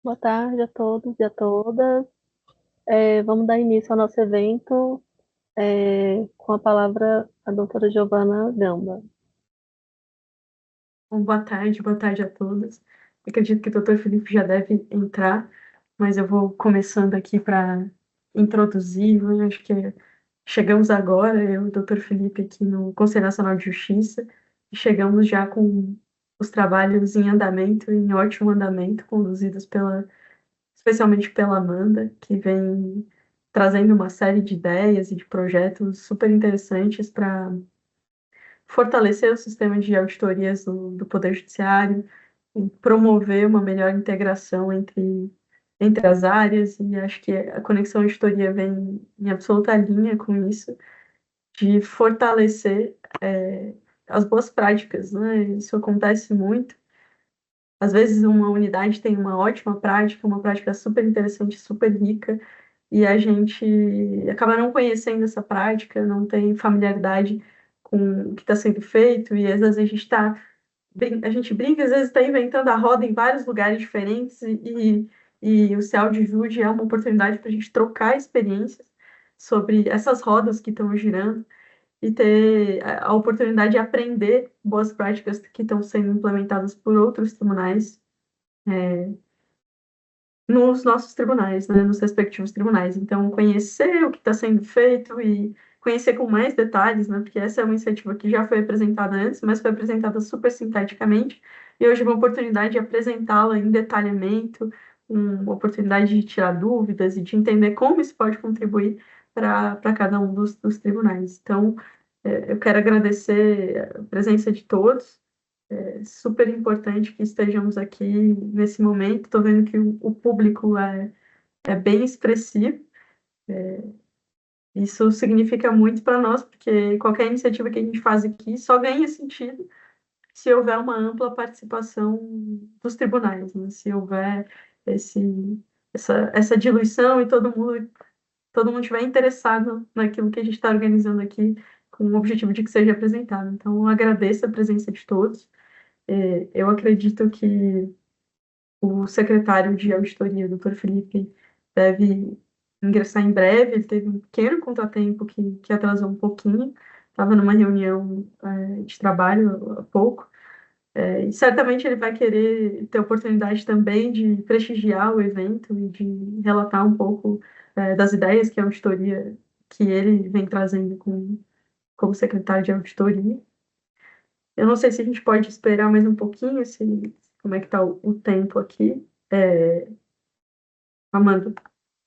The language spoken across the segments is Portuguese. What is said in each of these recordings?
Boa tarde a todos e a todas. Vamos dar início ao nosso evento, com a palavra a doutora Giovana Gamba. Bom, boa tarde a todos. Acredito que o Dr. Felipe já deve entrar, mas eu vou começando aqui para introduzir. Eu acho que chegamos agora, eu e o Dr. Felipe aqui no Conselho Nacional de Justiça, e chegamos já com os trabalhos em andamento, em ótimo andamento, conduzidos especialmente pela Amanda, que vem trazendo uma série de ideias e de projetos super interessantes para fortalecer o sistema de auditorias do Poder Judiciário, e promover uma melhor integração entre as áreas, e acho que a Conexão Auditoria vem em absoluta linha com isso, de fortalecer as boas práticas, né? Isso acontece muito. Às vezes uma unidade tem uma ótima prática, uma prática super interessante, super rica, e a gente acaba não conhecendo essa prática, não tem familiaridade com o que está sendo feito, e às vezes a gente brinca, às vezes está inventando a roda em vários lugares diferentes, e o Cial de Jude é uma oportunidade para a gente trocar experiências sobre essas rodas que estão girando e ter a oportunidade de aprender boas práticas que estão sendo implementadas por outros tribunais nos nossos tribunais, né, nos respectivos tribunais. Então, conhecer o que está sendo feito e conhecer com mais detalhes, né, porque essa é uma iniciativa que já foi apresentada antes, mas foi apresentada super sinteticamente, e hoje é uma oportunidade de apresentá-la em detalhamento, uma oportunidade de tirar dúvidas e de entender como isso pode contribuir para cada um dos tribunais. Então, eu quero agradecer a presença de todos, super importante que estejamos aqui nesse momento. Estou vendo que o público é bem expressivo. Isso significa muito para nós, porque qualquer iniciativa que a gente faz aqui só ganha sentido se houver uma ampla participação dos tribunais, né? Se houver esse, essa diluição e todo mundo estiver interessado naquilo que a gente está organizando aqui, com o objetivo de que seja apresentado. Então, eu agradeço a presença de todos. Eu acredito que o secretário de auditoria, doutor Felipe, deve ingressar em breve. Ele teve um pequeno contratempo que atrasou um pouquinho. Estava numa reunião de trabalho há pouco. E certamente ele vai querer ter oportunidade também de prestigiar o evento e de relatar um pouco das ideias que a auditoria, que ele vem trazendo como secretário de auditoria. Eu não sei se a gente pode esperar mais um pouquinho, como é que está o tempo aqui, Amanda,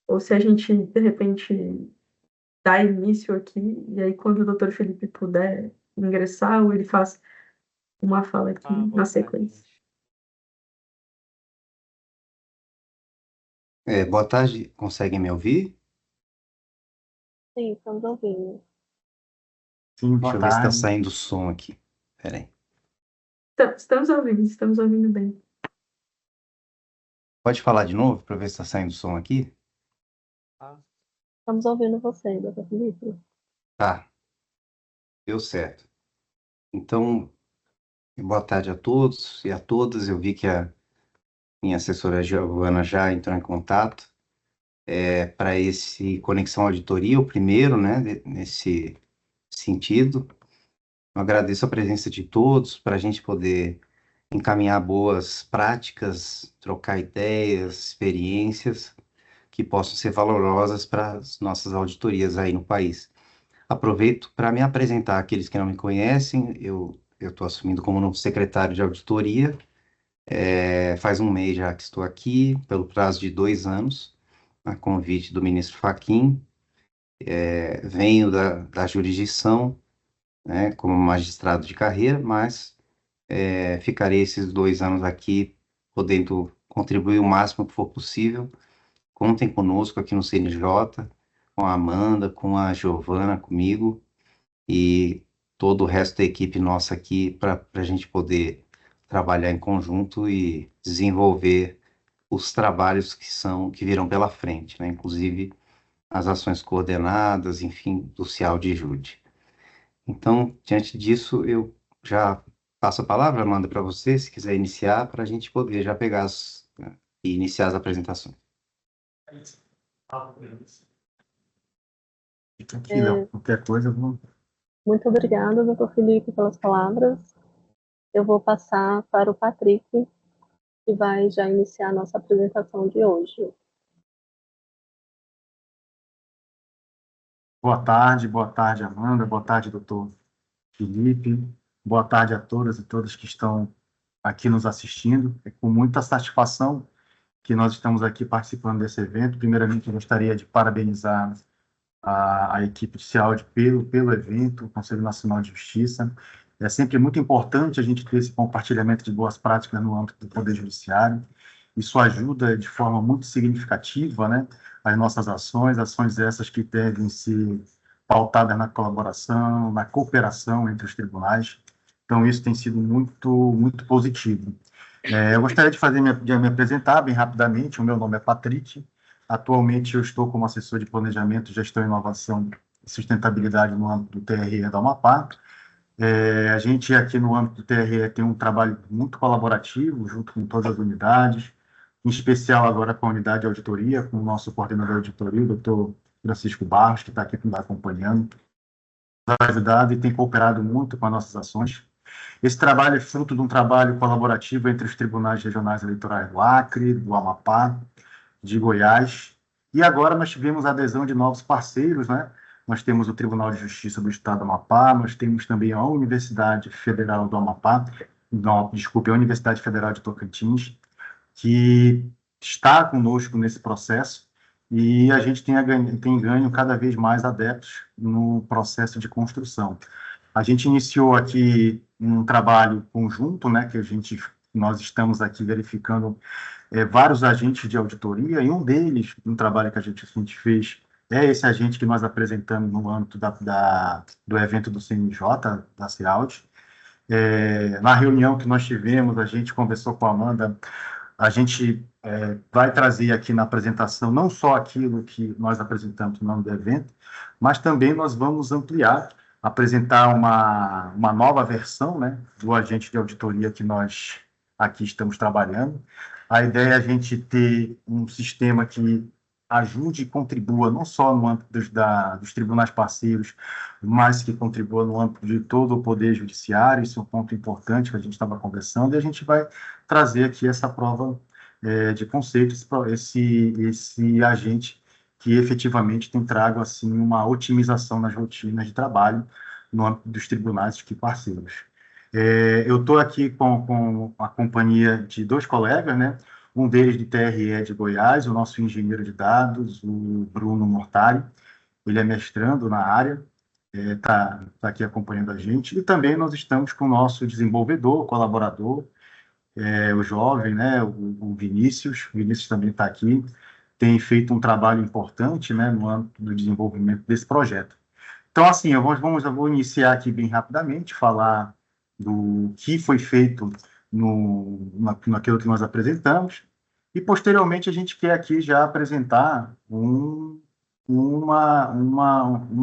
ou se a gente, de repente, dá início aqui, e aí quando o doutor Felipe puder ingressar, ou ele faz uma fala aqui na sequência. Boa tarde, conseguem me ouvir? Sim, estamos ouvindo. Sim, Boa deixa eu ver se está tarde. saindo o som aqui. Peraí. Então, estamos ouvindo bem. Pode falar de novo para ver se está saindo o som aqui? Estamos ouvindo você, doutor Felipe. Tá, deu certo. Então, boa tarde a todos e a todas. Eu vi que a minha assessora Giovana já entrou em contato para esse Conexão Auditoria, o primeiro, né, nesse sentido. Eu agradeço a presença de todos para a gente poder encaminhar boas práticas, trocar ideias, experiências que possam ser valorosas para as nossas auditorias aí no país. Aproveito para me apresentar àqueles que não me conhecem. Eu estou assumindo como novo secretário de auditoria. Faz um mês já que estou aqui, pelo prazo de 2 anos, a convite do ministro Fachin. Venho da jurisdição, né, como magistrado de carreira, mas ficarei esses 2 anos aqui, podendo contribuir o máximo que for possível. Contem conosco aqui no CNJ, com a Amanda, com a Giovana, comigo e todo o resto da equipe nossa aqui para a gente poder trabalhar em conjunto e desenvolver os trabalhos que virão pela frente, né? Inclusive as ações coordenadas, enfim, do CIAL de Jude. Então, diante disso, eu já passo a palavra, Amanda, para você, se quiser iniciar, para a gente poder já pegar e iniciar as apresentações. Fica aqui, Léo. Qualquer coisa, eu vou... Muito obrigada, doutor Felipe, pelas palavras. Eu vou passar para o Patrick, que vai já iniciar a nossa apresentação de hoje. Boa tarde, Amanda, boa tarde, doutor Felipe, boa tarde a todas e todos que estão aqui nos assistindo. É com muita satisfação que nós estamos aqui participando desse evento. Primeiramente, eu gostaria de parabenizar a equipe de Ciaud pelo evento, o Conselho Nacional de Justiça. É sempre muito importante a gente ter esse compartilhamento de boas práticas no âmbito do Poder Judiciário. Isso ajuda de forma muito significativa, né, as nossas ações essas que devem ser pautadas na colaboração, na cooperação entre os tribunais. Então, isso tem sido muito positivo. Eu gostaria de me apresentar bem rapidamente. O meu nome é Patrick. Atualmente, eu estou como assessor de planejamento, gestão, inovação e sustentabilidade no âmbito do TRE da Amapá. A gente aqui no âmbito do TRE tem um trabalho muito colaborativo, junto com todas as unidades, em especial agora com a unidade de auditoria, com o nosso coordenador de auditoria, o doutor Francisco Barros, que está aqui nos acompanhando, tem ajudado e tem cooperado muito com as nossas ações. Esse trabalho é fruto de um trabalho colaborativo entre os tribunais regionais eleitorais do Acre, do Amapá, de Goiás, e agora nós tivemos a adesão de novos parceiros, né? Nós temos o Tribunal de Justiça do Estado do Amapá, nós temos também a Universidade Federal do Amapá, não, desculpe, a Universidade Federal de Tocantins, que está conosco nesse processo, e a gente tem ganho cada vez mais adeptos no processo de construção. A gente iniciou aqui um trabalho conjunto, né, nós estamos aqui verificando vários agentes de auditoria, e um deles, um trabalho que a gente fez, é esse agente que nós apresentamos no âmbito do evento do CNJ, da CIAUD. Na reunião que nós tivemos, a gente conversou com a Amanda, a gente vai trazer aqui na apresentação não só aquilo que nós apresentamos no âmbito do evento, mas também nós vamos ampliar, apresentar uma nova versão, né, do agente de auditoria que nós aqui estamos trabalhando. A ideia é a gente ter um sistema que ajude e contribua não só no âmbito dos tribunais parceiros, mas que contribua no âmbito de todo o Poder Judiciário. Isso é um ponto importante que a gente estava conversando, e a gente vai trazer aqui essa prova de conceito, esse agente que efetivamente tem trago assim, uma otimização nas rotinas de trabalho no âmbito dos tribunais aqui parceiros. Eu estou aqui com a companhia de dois colegas, né? Um deles do TRE de Goiás, o nosso engenheiro de dados, o Bruno Mortari. Ele é mestrando na área, está aqui acompanhando a gente. E também nós estamos com o nosso desenvolvedor, colaborador, o jovem, né? O Vinícius. O Vinícius também está aqui, tem feito um trabalho importante, né, no âmbito do desenvolvimento desse projeto. Então, assim, eu vou iniciar aqui bem rapidamente, falar do que foi feito naquilo que nós apresentamos, e posteriormente a gente quer aqui já apresentar uma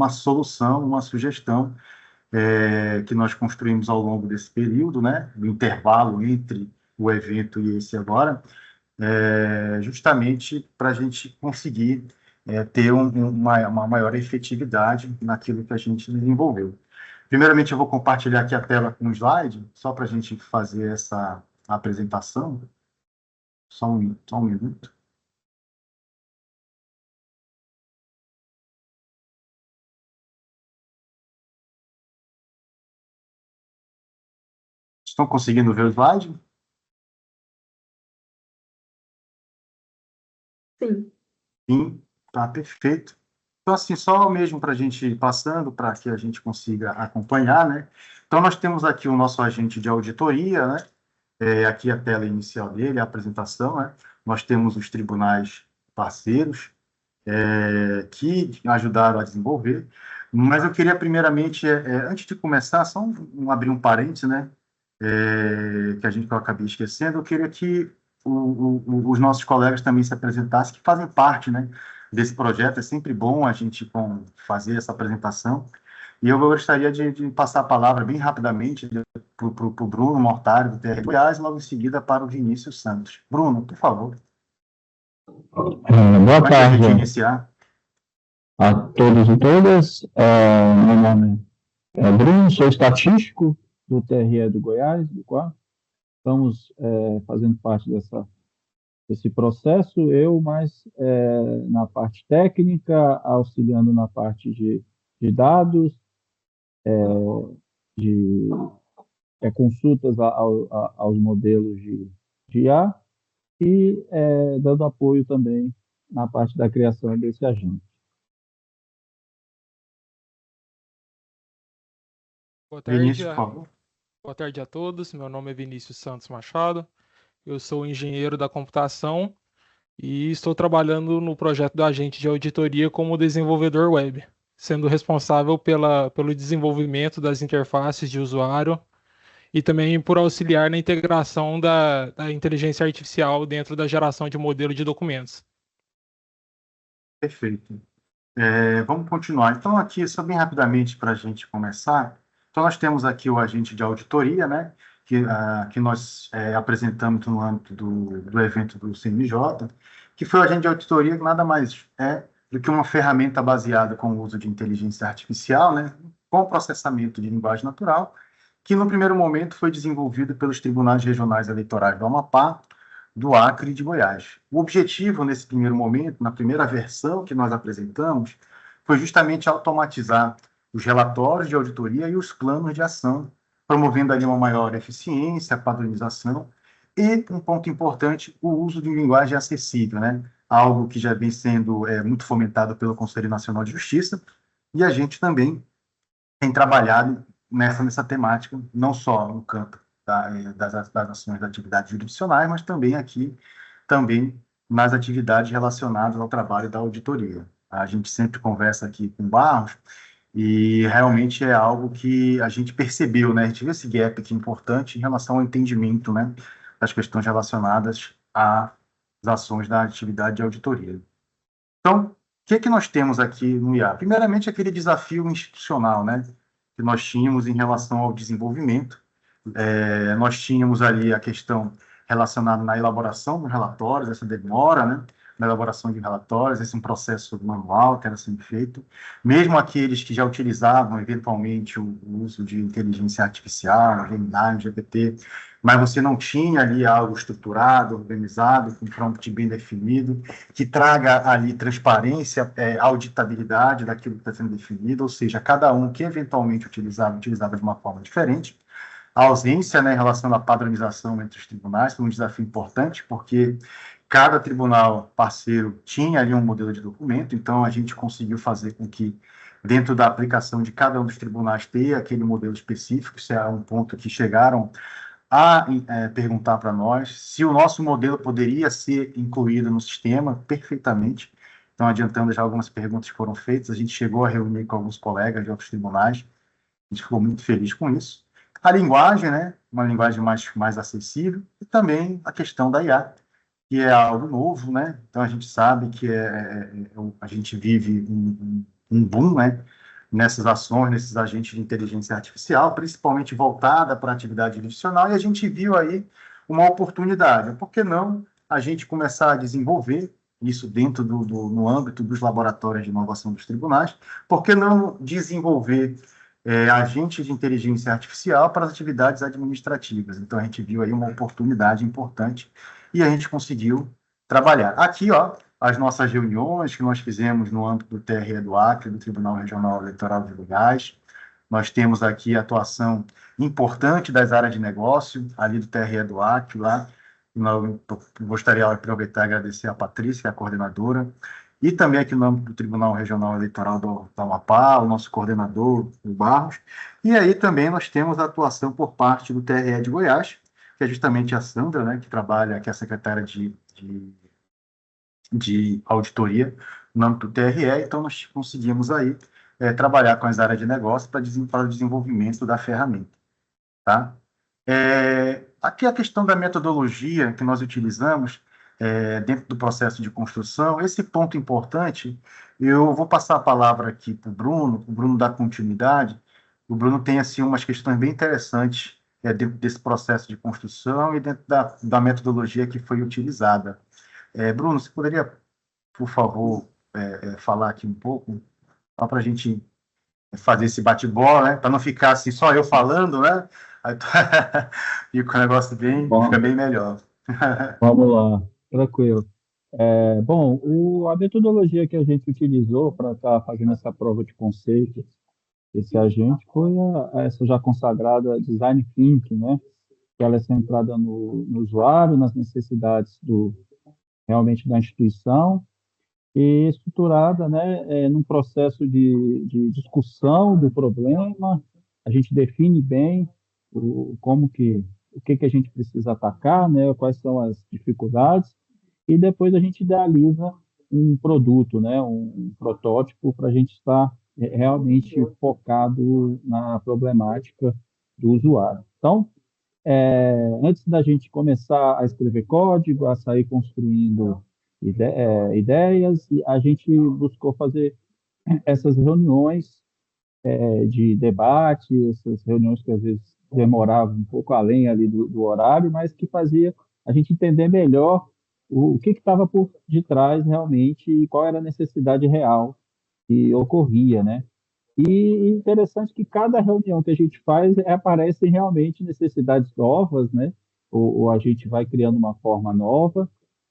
solução, uma sugestão que nós construímos ao longo desse período, né, do intervalo entre o evento e esse agora, justamente para a gente conseguir ter uma maior efetividade naquilo que a gente desenvolveu. Primeiramente, eu vou compartilhar aqui a tela com um slide, só para a gente fazer essa apresentação. Só um minuto. Estão conseguindo ver o slide? Sim. Sim, tá perfeito. Então, assim, só mesmo para a gente ir passando, para que a gente consiga acompanhar, né? Então, nós temos aqui o nosso agente de auditoria, né? Aqui a tela inicial dele, a apresentação, né? Nós temos os tribunais parceiros que ajudaram a desenvolver, mas eu queria primeiramente, antes de começar, só abrir um parênteses, né? Que eu acabei esquecendo, eu queria que os nossos colegas também se apresentassem, que fazem parte, né, desse projeto. É sempre bom a gente fazer essa apresentação. E eu gostaria de passar a palavra bem rapidamente para o Bruno Mortari, do TR Goiás, e logo em seguida para o Vinícius Santos. Bruno, por favor. Boa Antes da gente tarde iniciar, a todos e todas. Meu nome é Bruno, sou estatístico do TRE do Goiás, do qual estamos fazendo parte desse processo, eu mais na parte técnica, auxiliando na parte de dados, de consultas aos modelos de IA e dando apoio também na parte da criação desse agente. Boa tarde, Vinícius, por favor. boa tarde a todos. Meu nome é Vinícius Santos Machado. Eu sou engenheiro da computação e estou trabalhando no projeto do agente de auditoria como desenvolvedor web, sendo responsável pelo desenvolvimento das interfaces de usuário e também por auxiliar na integração da inteligência artificial dentro da geração de modelo de documentos. Perfeito. Vamos continuar. Então, aqui, só bem rapidamente para a gente começar. Então, nós temos aqui o agente de auditoria, né, que nós apresentamos no âmbito do evento do CNJ, que foi o agente de auditoria, que nada mais é do que uma ferramenta baseada com o uso de inteligência artificial, né, com processamento de linguagem natural, que no primeiro momento foi desenvolvido pelos tribunais regionais eleitorais do Amapá, do Acre e de Goiás. O objetivo, nesse primeiro momento, na primeira versão que nós apresentamos, foi justamente automatizar os relatórios de auditoria e os planos de ação, promovendo ali uma maior eficiência, padronização e, um ponto importante, o uso de linguagem acessível, né? Algo que já vem sendo muito fomentado pelo Conselho Nacional de Justiça, e a gente também tem trabalhado nessa temática, não só no campo das ações das atividades jurisdicionais, mas também aqui, também nas atividades relacionadas ao trabalho da auditoria. A gente sempre conversa aqui com o Barros, e realmente é algo que a gente percebeu, né? A gente viu esse gap aqui importante em relação ao entendimento, né, das questões relacionadas às ações da atividade de auditoria. Então, o que nós temos aqui no IA? Primeiramente, aquele desafio institucional, né, que nós tínhamos em relação ao desenvolvimento. Nós tínhamos ali a questão relacionada na elaboração dos relatórios, essa demora, né, na elaboração de relatórios, esse é um processo manual que era sendo feito. Mesmo aqueles que já utilizavam, eventualmente, o uso de inteligência artificial, Gemini, GPT, mas você não tinha ali algo estruturado, organizado, com prompt bem definido, que traga ali transparência, auditabilidade daquilo que está sendo definido, ou seja, cada um que eventualmente utilizava de uma forma diferente. A ausência, né, em relação à padronização entre os tribunais foi um desafio importante, porque cada tribunal parceiro tinha ali um modelo de documento, então a gente conseguiu fazer com que, dentro da aplicação de cada um dos tribunais, ter aquele modelo específico. Isso é um ponto que chegaram a perguntar para nós se o nosso modelo poderia ser incluído no sistema perfeitamente. Então, adiantando já algumas perguntas que foram feitas, a gente chegou a reunir com alguns colegas de outros tribunais, a gente ficou muito feliz com isso. A linguagem, né, uma linguagem mais acessível, e também a questão da IA, que é algo novo, né? Então, a gente sabe que a gente vive um boom, né, nessas ações, nesses agentes de inteligência artificial, principalmente voltada para a atividade jurisdicional, e a gente viu aí uma oportunidade. Por que não a gente começar a desenvolver isso dentro no âmbito dos laboratórios de inovação dos tribunais? Por que não desenvolver agentes de inteligência artificial para as atividades administrativas? Então, a gente viu aí uma oportunidade importante e a gente conseguiu trabalhar. Aqui, ó, as nossas reuniões que nós fizemos no âmbito do TRE do Acre, do Tribunal Regional Eleitoral de Goiás. Nós temos aqui a atuação importante das áreas de negócio, ali do TRE do Acre, lá. Eu gostaria de aproveitar e agradecer a Patrícia, que é a coordenadora, e também aqui no âmbito do Tribunal Regional Eleitoral do Amapá, o nosso coordenador, o Barros. E aí também nós temos a atuação por parte do TRE de Goiás, que é justamente a Sandra, né, que trabalha, que é a secretária de auditoria no âmbito do TRE. Então, nós conseguimos aí trabalhar com as áreas de negócio para o desenvolvimento da ferramenta. Tá? Aqui a questão da metodologia que nós utilizamos dentro do processo de construção, esse ponto importante, eu vou passar a palavra aqui para o Bruno dar continuidade. O Bruno tem assim, umas questões bem interessantes dentro desse processo de construção e dentro da metodologia que foi utilizada. Bruno, você poderia por favor, falar aqui um pouco, só para a gente fazer esse bate-bola, né? Para não ficar assim só eu falando, né? Aí fica um negócio fica Bom, bem melhor. vamos lá, tranquilo. Bom, a metodologia que a gente utilizou para estar fazendo essa prova de conceito, esse agente, foi essa já consagrada Design Thinking, né? Que ela é centrada no usuário, nas necessidades realmente da instituição, e estruturada, né, num processo de discussão do problema. A gente define bem o que a gente precisa atacar, né, quais são as dificuldades, e depois a gente idealiza um produto, né, um protótipo para a gente estar realmente focado na problemática do usuário. Então, antes da gente começar a escrever código, a sair construindo ideias, e a gente buscou fazer essas reuniões de debate, essas reuniões que às vezes demoravam um pouco além ali do horário, mas que fazia a gente entender melhor o que estava por detrás realmente e qual era a necessidade real que ocorria, né? E interessante que cada reunião que a gente faz aparecem realmente necessidades novas, né? Ou a gente vai criando uma forma nova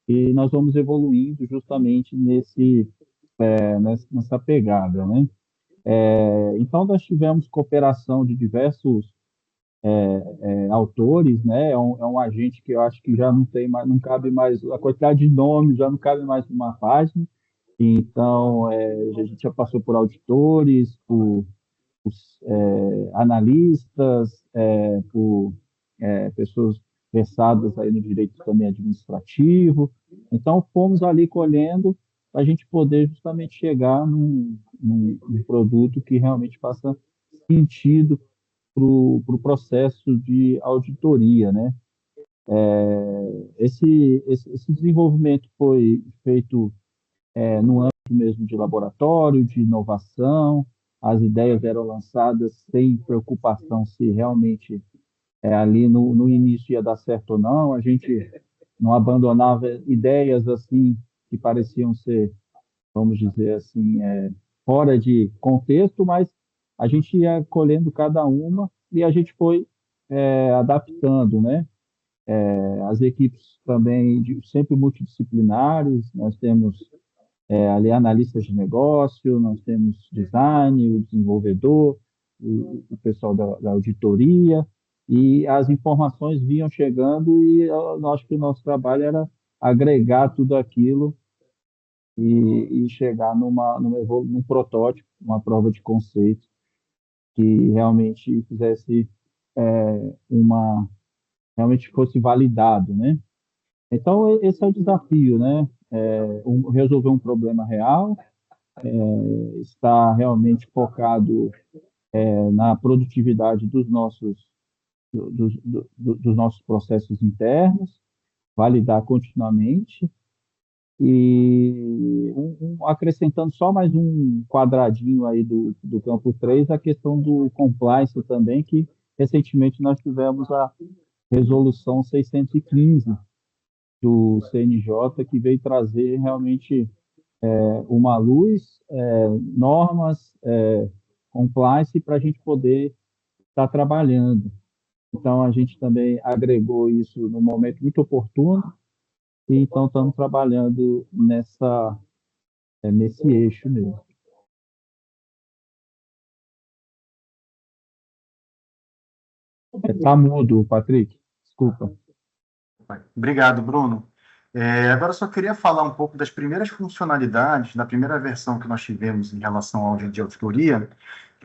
e nós vamos evoluindo justamente nessa pegada, né? Então, nós tivemos cooperação de diversos autores, né? É um agente que eu acho que já não tem mais, não cabe mais, a quantidade de nomes já não cabe mais numa página. Então, a gente já passou por auditores, por os analistas, por pessoas versadas aí no direito também administrativo. Então, fomos ali colhendo para a gente poder justamente chegar num produto que realmente faça sentido para o processo de auditoria, né? Esse desenvolvimento foi feito no âmbito mesmo de laboratório, de inovação. As ideias eram lançadas sem preocupação se realmente ali no início ia dar certo ou não. A gente não abandonava ideias assim que pareciam ser, vamos dizer assim, fora de contexto, mas a gente ia colhendo cada uma e a gente foi adaptando, né? As equipes também sempre multidisciplinares, nós temos ali analistas de negócio, nós temos design, o desenvolvedor, o pessoal da auditoria, e as informações vinham chegando e eu acho que o nosso trabalho era agregar tudo aquilo e chegar num protótipo, uma prova de conceito que realmente fizesse realmente fosse validado, né? Então, esse é o desafio, né? Resolver um problema real, está realmente focado na produtividade dos nossos processos internos, validar continuamente e acrescentando só mais um quadradinho aí do campo 3, a questão do compliance também, que recentemente nós tivemos a resolução 615 do CNJ, que veio trazer realmente uma luz, normas, compliance para a gente poder estar trabalhando. Então, a gente também agregou isso no momento muito oportuno, e então estamos trabalhando nesse eixo mesmo. Está mudo, Patrick, desculpa. Obrigado, Bruno. Agora eu só queria falar um pouco das primeiras funcionalidades, da primeira versão que nós tivemos em relação ao agente de auditoria.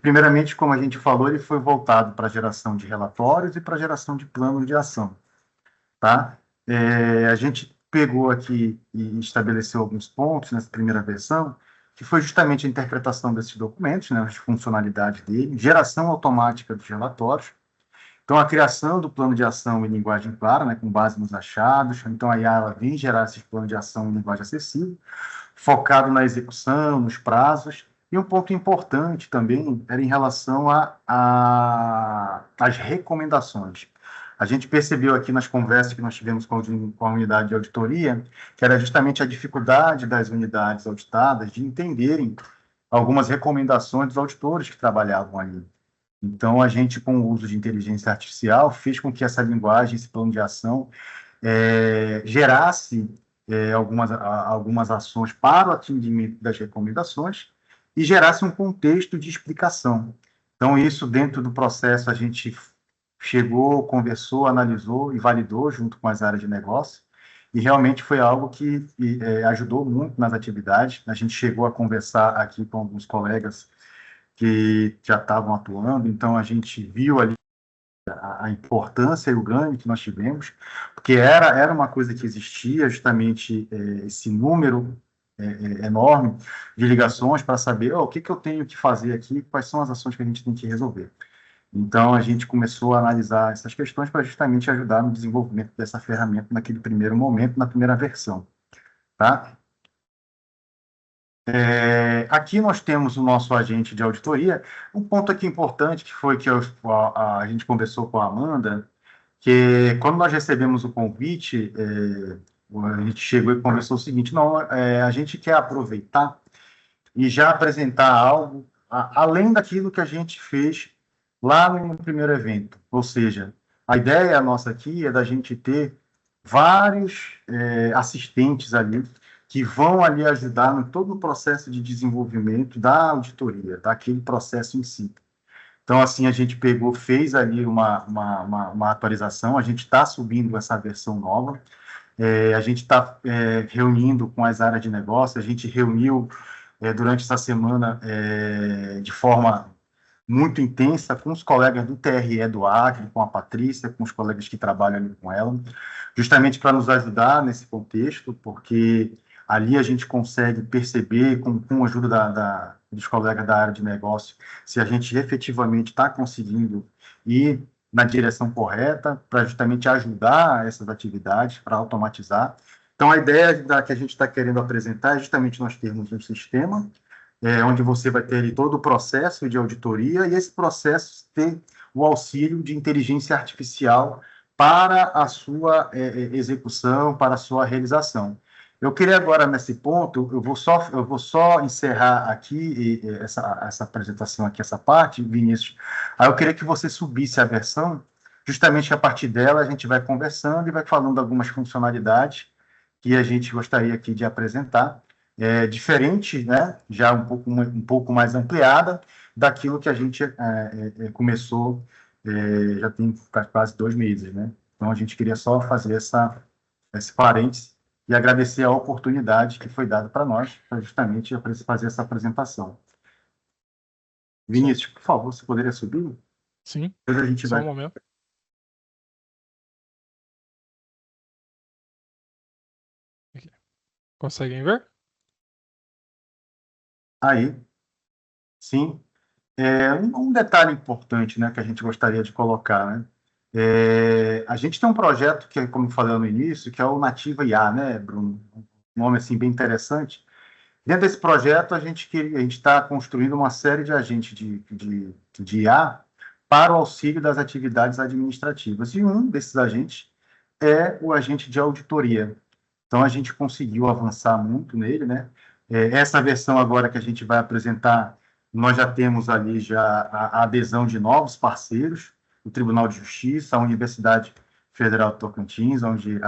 Primeiramente, como a gente falou, ele foi voltado para a geração de relatórios e para a geração de planos de ação. Tá? A gente pegou aqui e estabeleceu alguns pontos nessa primeira versão, que foi justamente a interpretação desses documentos, né, as funcionalidades dele, geração automática dos relatórios. Então, a criação do plano de ação em linguagem clara, né, com base nos achados. Então, a IA ela vem gerar esses planos de ação em linguagem acessível, focado na execução, nos prazos. E um ponto importante também era em relação às recomendações. A gente percebeu aqui nas conversas que nós tivemos com a unidade de auditoria, que era justamente a dificuldade das unidades auditadas de entenderem algumas recomendações dos auditores que trabalhavam ali. Então, a gente, com o uso de inteligência artificial, fez com que essa linguagem, esse plano de ação, gerasse algumas ações para o atendimento das recomendações e gerasse um contexto de explicação. Então, isso dentro do processo a gente chegou, conversou, analisou e validou junto com as áreas de negócio, e realmente foi algo que ajudou muito nas atividades. A gente chegou a conversar aqui com alguns colegas que já estavam atuando, então a gente viu ali a importância e o ganho que nós tivemos, porque era uma coisa que existia, justamente esse número enorme de ligações para saber o que eu tenho que fazer aqui, quais são as ações que a gente tem que resolver. Então, a gente começou a analisar essas questões para justamente ajudar no desenvolvimento dessa ferramenta naquele primeiro momento, na primeira versão. Tá? Aqui nós temos o nosso agente de auditoria. Um ponto aqui importante que foi que a gente conversou com a Amanda, que quando nós recebemos o convite, a gente chegou e conversou o seguinte: não, a gente quer aproveitar e já apresentar algo além daquilo que a gente fez lá no primeiro evento. Ou seja, a ideia nossa aqui é da gente ter vários assistentes ali que vão ali ajudar em todo o processo de desenvolvimento da auditoria, daquele processo em si. Então, assim, a gente fez ali uma atualização, a gente está subindo essa versão nova, a gente está reunindo com as áreas de negócio, a gente reuniu durante essa semana de forma muito intensa com os colegas do TRE do Acre, com a Patrícia, com os colegas que trabalham ali com ela, justamente para nos ajudar nesse contexto, porque ali a gente consegue perceber, com a ajuda dos colegas da área de negócio, se a gente efetivamente está conseguindo ir na direção correta, para justamente ajudar essas atividades, para automatizar. Então, a ideia que a gente está querendo apresentar é justamente nós termos um sistema onde você vai ter ali todo o processo de auditoria e esse processo ter o auxílio de inteligência artificial para a sua execução, para a sua realização. Eu queria agora, nesse ponto, eu vou só encerrar aqui essa apresentação, aqui, essa parte, Vinícius. Aí eu queria que você subisse a versão, justamente a partir dela a gente vai conversando e vai falando algumas funcionalidades que a gente gostaria aqui de apresentar, diferente, né, já um pouco mais ampliada daquilo que a gente começou, já tem quase 2 meses, né? Então, a gente queria só fazer esse parênteses e agradecer a oportunidade que foi dada para nós, para justamente fazer essa apresentação. Vinícius, por favor, você poderia subir? Sim, Depois a gente só vai... um momento. Aqui. Conseguem ver? Aí, sim. Um detalhe importante, né, que a gente gostaria de colocar, né? A gente tem um projeto que, como eu falei no início, que é o Nativa IA, né, Bruno? Um nome assim bem interessante. Dentro desse projeto, a gente está construindo uma série de agentes de IA para o auxílio das atividades administrativas. E um desses agentes é o agente de auditoria. Então, a gente conseguiu avançar muito nele, né? Essa versão agora que a gente vai apresentar, nós já temos ali a adesão de novos parceiros, o Tribunal de Justiça, a Universidade Federal de Tocantins, onde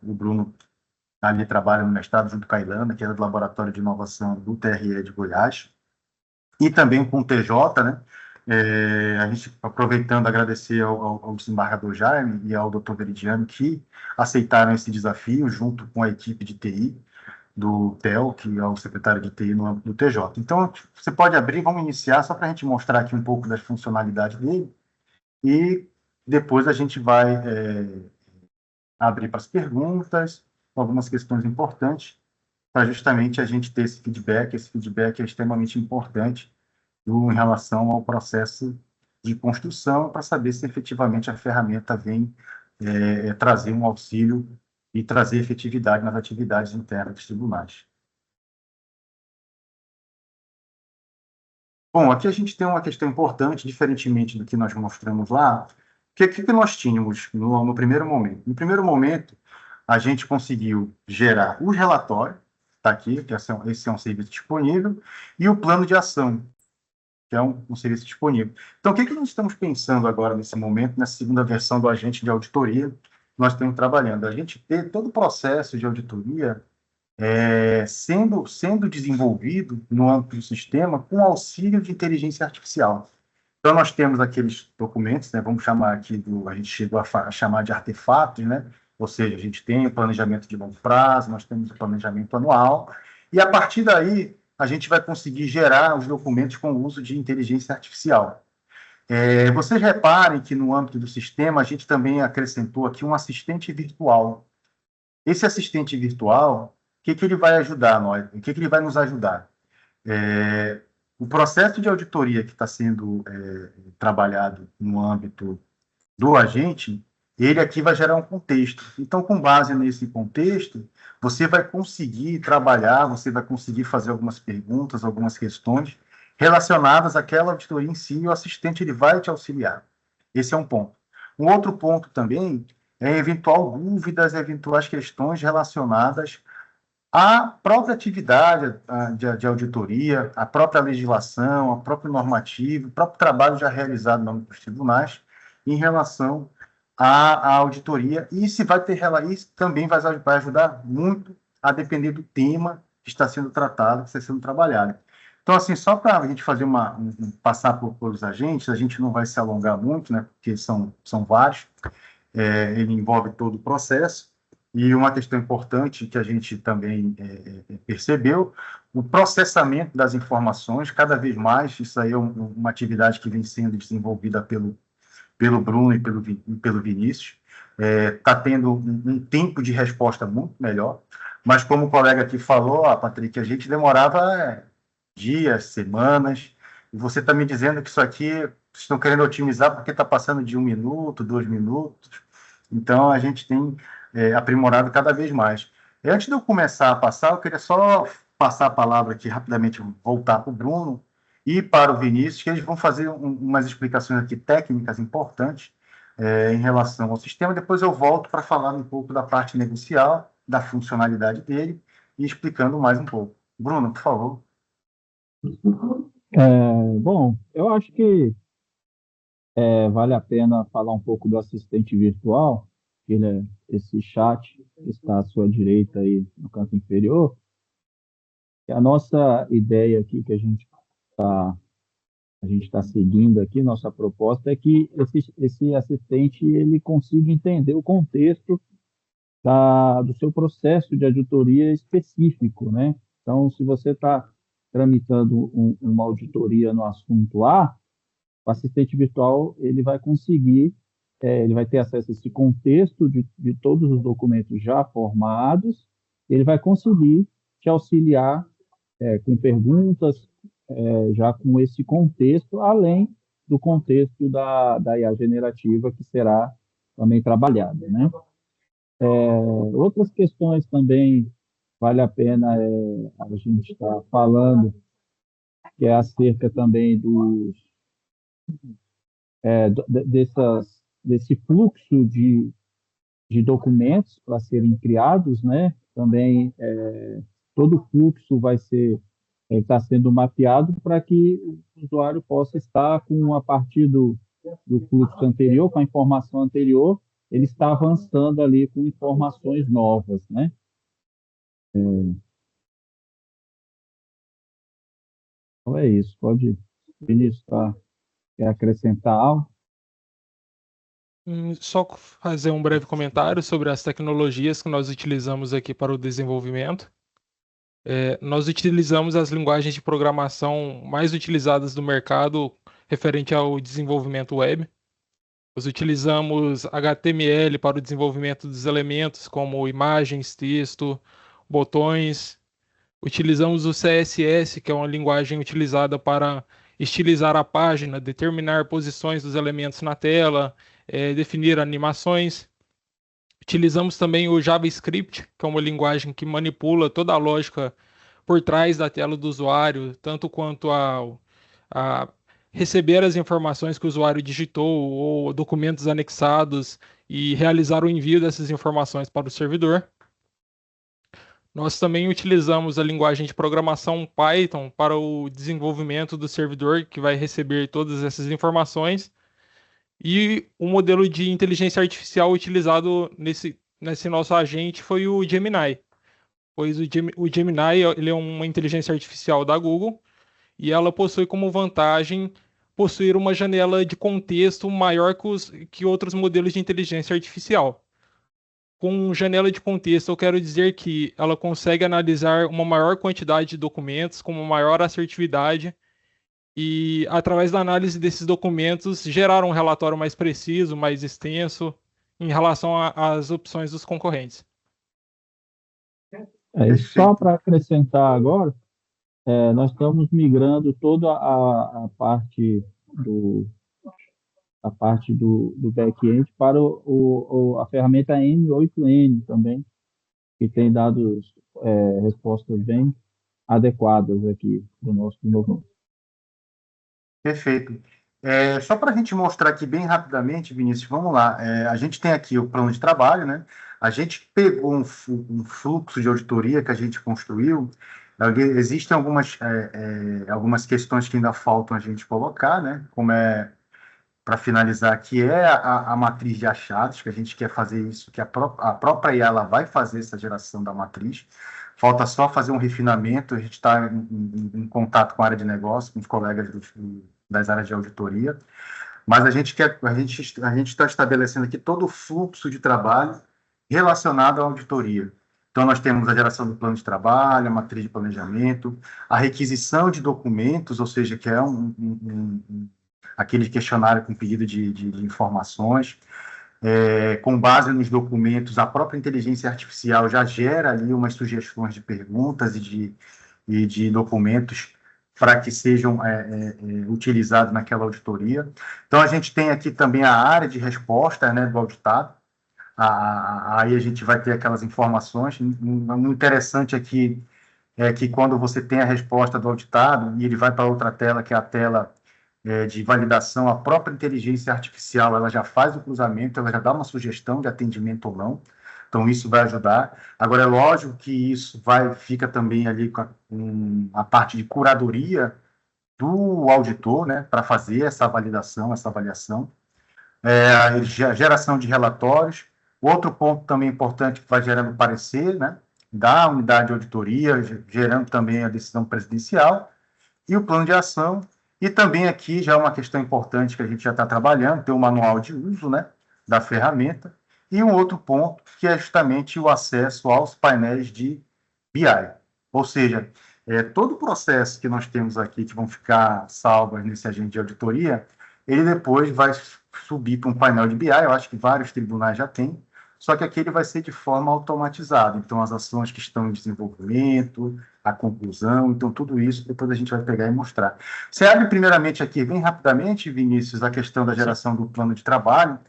o Bruno ali trabalha no mestrado junto com a Ilana, que é do Laboratório de Inovação do TRE de Goiás, e também com o TJ, né? A gente, aproveitando, agradecer ao desembargador Jaime e ao doutor Veridiano, que aceitaram esse desafio junto com a equipe de TI do TEL, que é o secretário de TI do TJ. Então, você pode abrir, vamos iniciar, só para a gente mostrar aqui um pouco das funcionalidades dele, e depois a gente vai abrir para as perguntas, algumas questões importantes, para justamente a gente ter esse feedback. Esse feedback é extremamente importante em relação ao processo de construção, para saber se efetivamente a ferramenta vem trazer um auxílio e trazer efetividade nas atividades internas dos tribunais. Bom, aqui a gente tem uma questão importante, diferentemente do que nós mostramos lá, que nós tínhamos no primeiro momento? No primeiro momento, a gente conseguiu gerar os relatórios, está aqui, que esse é um serviço disponível, e o plano de ação, que é um serviço disponível. Então, o que nós estamos pensando agora, nesse momento, nessa segunda versão do agente de auditoria, nós estamos trabalhando? A gente ter todo o processo de auditoria sendo desenvolvido no âmbito do sistema com auxílio de inteligência artificial. Então, nós temos aqueles documentos, né, vamos chamar aqui, a gente chegou a chamar de artefatos, né? Ou seja, a gente tem o planejamento de longo prazo, nós temos o planejamento anual, e a partir daí, a gente vai conseguir gerar os documentos com o uso de inteligência artificial. Vocês reparem que no âmbito do sistema, a gente também acrescentou aqui um assistente virtual. Esse assistente virtual, o que ele vai ajudar nós? O que ele vai nos ajudar? O processo de auditoria que está sendo trabalhado no âmbito do agente, ele aqui vai gerar um contexto. Então, com base nesse contexto, você vai conseguir trabalhar, você vai conseguir fazer algumas perguntas, algumas questões relacionadas àquela auditoria em si, e o assistente ele vai te auxiliar. Esse é um ponto. Um outro ponto também é eventual dúvidas, eventuais questões relacionadas à própria atividade de auditoria, à própria legislação, ao próprio normativo, o próprio trabalho já realizado no âmbito dos tribunais em relação à auditoria, e isso também vai ajudar muito a depender do tema que está sendo tratado, que está sendo trabalhado. Então, assim, só para a gente fazer passar por os agentes, a gente não vai se alongar muito, né, porque são vários, ele envolve todo o processo, e uma questão importante que a gente também percebeu, o processamento das informações, cada vez mais, isso aí é uma atividade que vem sendo desenvolvida pelo Bruno e pelo Vinícius, está tendo um tempo de resposta muito melhor, mas como o colega aqui falou, Patrick, a gente demorava dias, semanas, e você está me dizendo que isso aqui vocês estão querendo otimizar porque está passando de 1 minuto, 2 minutos, então a gente tem aprimorado cada vez mais. Antes de eu começar a passar, eu queria só passar a palavra aqui rapidamente, voltar para o Bruno e para o Vinícius, que eles vão fazer umas explicações aqui técnicas importantes em relação ao sistema. Depois eu volto para falar um pouco da parte negocial, da funcionalidade dele e explicando mais um pouco. Bruno, por favor. Bom, eu acho que vale a pena falar um pouco do assistente virtual, que esse chat que está à sua direita aí no canto inferior. E a nossa ideia aqui que a gente está seguindo aqui, nossa proposta é que esse assistente ele consiga entender o contexto do seu processo de auditoria específico, né? Então, se você está tramitando uma auditoria no assunto A, o assistente virtual ele vai conseguir, ele vai ter acesso a esse contexto de todos os documentos já formados, ele vai conseguir te auxiliar com perguntas, já com esse contexto, além do contexto da IA generativa que será também trabalhada, né? Outras questões também vale a pena a gente estar falando, que é acerca também desse fluxo de documentos para serem criados, né? Também todo o fluxo está sendo mapeado para que o usuário possa estar a partir do fluxo anterior, com a informação anterior, ele está avançando ali com informações novas, né? Então é isso. Vinícius, quer acrescentar algo? Só fazer um breve comentário sobre as tecnologias que nós utilizamos aqui para o desenvolvimento. Nós utilizamos as linguagens de programação mais utilizadas do mercado referente ao desenvolvimento web. Nós utilizamos HTML para o desenvolvimento dos elementos, como imagens, texto, botões. Utilizamos o CSS, que é uma linguagem utilizada para estilizar a página, determinar posições dos elementos na tela, definir animações. Utilizamos também o JavaScript, que é uma linguagem que manipula toda a lógica por trás da tela do usuário, tanto quanto a receber as informações que o usuário digitou ou documentos anexados e realizar o envio dessas informações para o servidor. Nós também utilizamos a linguagem de programação Python para o desenvolvimento do servidor que vai receber todas essas informações. E o modelo de inteligência artificial utilizado nesse nosso agente foi o Gemini, pois o Gemini ele é uma inteligência artificial da Google e ela possui como vantagem possuir uma janela de contexto maior que outros modelos de inteligência artificial. Com janela de contexto, eu quero dizer que ela consegue analisar uma maior quantidade de documentos com uma maior assertividade e, através da análise desses documentos, gerar um relatório mais preciso, mais extenso, em relação às opções dos concorrentes. Só para acrescentar agora, nós estamos migrando toda a parte do back-end para a ferramenta N8N também, que tem dado respostas bem adequadas aqui do nosso desenvolvimento. Perfeito. Só para a gente mostrar aqui bem rapidamente, Vinícius, vamos lá. A gente tem aqui o plano de trabalho, né? A gente pegou um fluxo de auditoria que a gente construiu. Existem algumas questões que ainda faltam a gente colocar, né? Como para finalizar, que é a matriz de achados, que a gente quer fazer isso, que a própria IA ela vai fazer essa geração da matriz. Falta só fazer um refinamento, a gente está em contato com a área de negócio, com os colegas das áreas de auditoria, mas a gente está estabelecendo aqui todo o fluxo de trabalho relacionado à auditoria. Então, nós temos a geração do plano de trabalho, a matriz de planejamento, a requisição de documentos, ou seja, que é aquele questionário com pedido de informações. Com base nos documentos, a própria inteligência artificial já gera ali umas sugestões de perguntas e de documentos para que sejam utilizados naquela auditoria. Então, a gente tem aqui também a área de resposta, né, do auditado. Aí a gente vai ter aquelas informações. O interessante aqui é que quando você tem a resposta do auditado e ele vai para outra tela, que é a tela de validação, a própria inteligência artificial ela já faz o cruzamento, ela já dá uma sugestão de atendimento ou não. Então, isso vai ajudar. Agora, é lógico que isso fica também ali com a parte de curadoria do auditor, né, para fazer essa validação, essa avaliação. A geração de relatórios. Outro ponto também importante que vai gerando parecer, né, da unidade de auditoria, gerando também a decisão presidencial, e o plano de ação. E também aqui já é uma questão importante que a gente já está trabalhando, tem o manual de uso, né, da ferramenta, e um outro ponto que é justamente o acesso aos painéis de BI. Ou seja, todo o processo que nós temos aqui, que vão ficar salvos nesse agente de auditoria, ele depois vai subir para um painel de BI, eu acho que vários tribunais já têm, só que aqui ele vai ser de forma automatizada. Então, as ações que estão em desenvolvimento, a conclusão, então tudo isso depois a gente vai pegar e mostrar. Você abre primeiramente aqui, bem rapidamente, Vinícius, a questão da geração do plano de trabalho.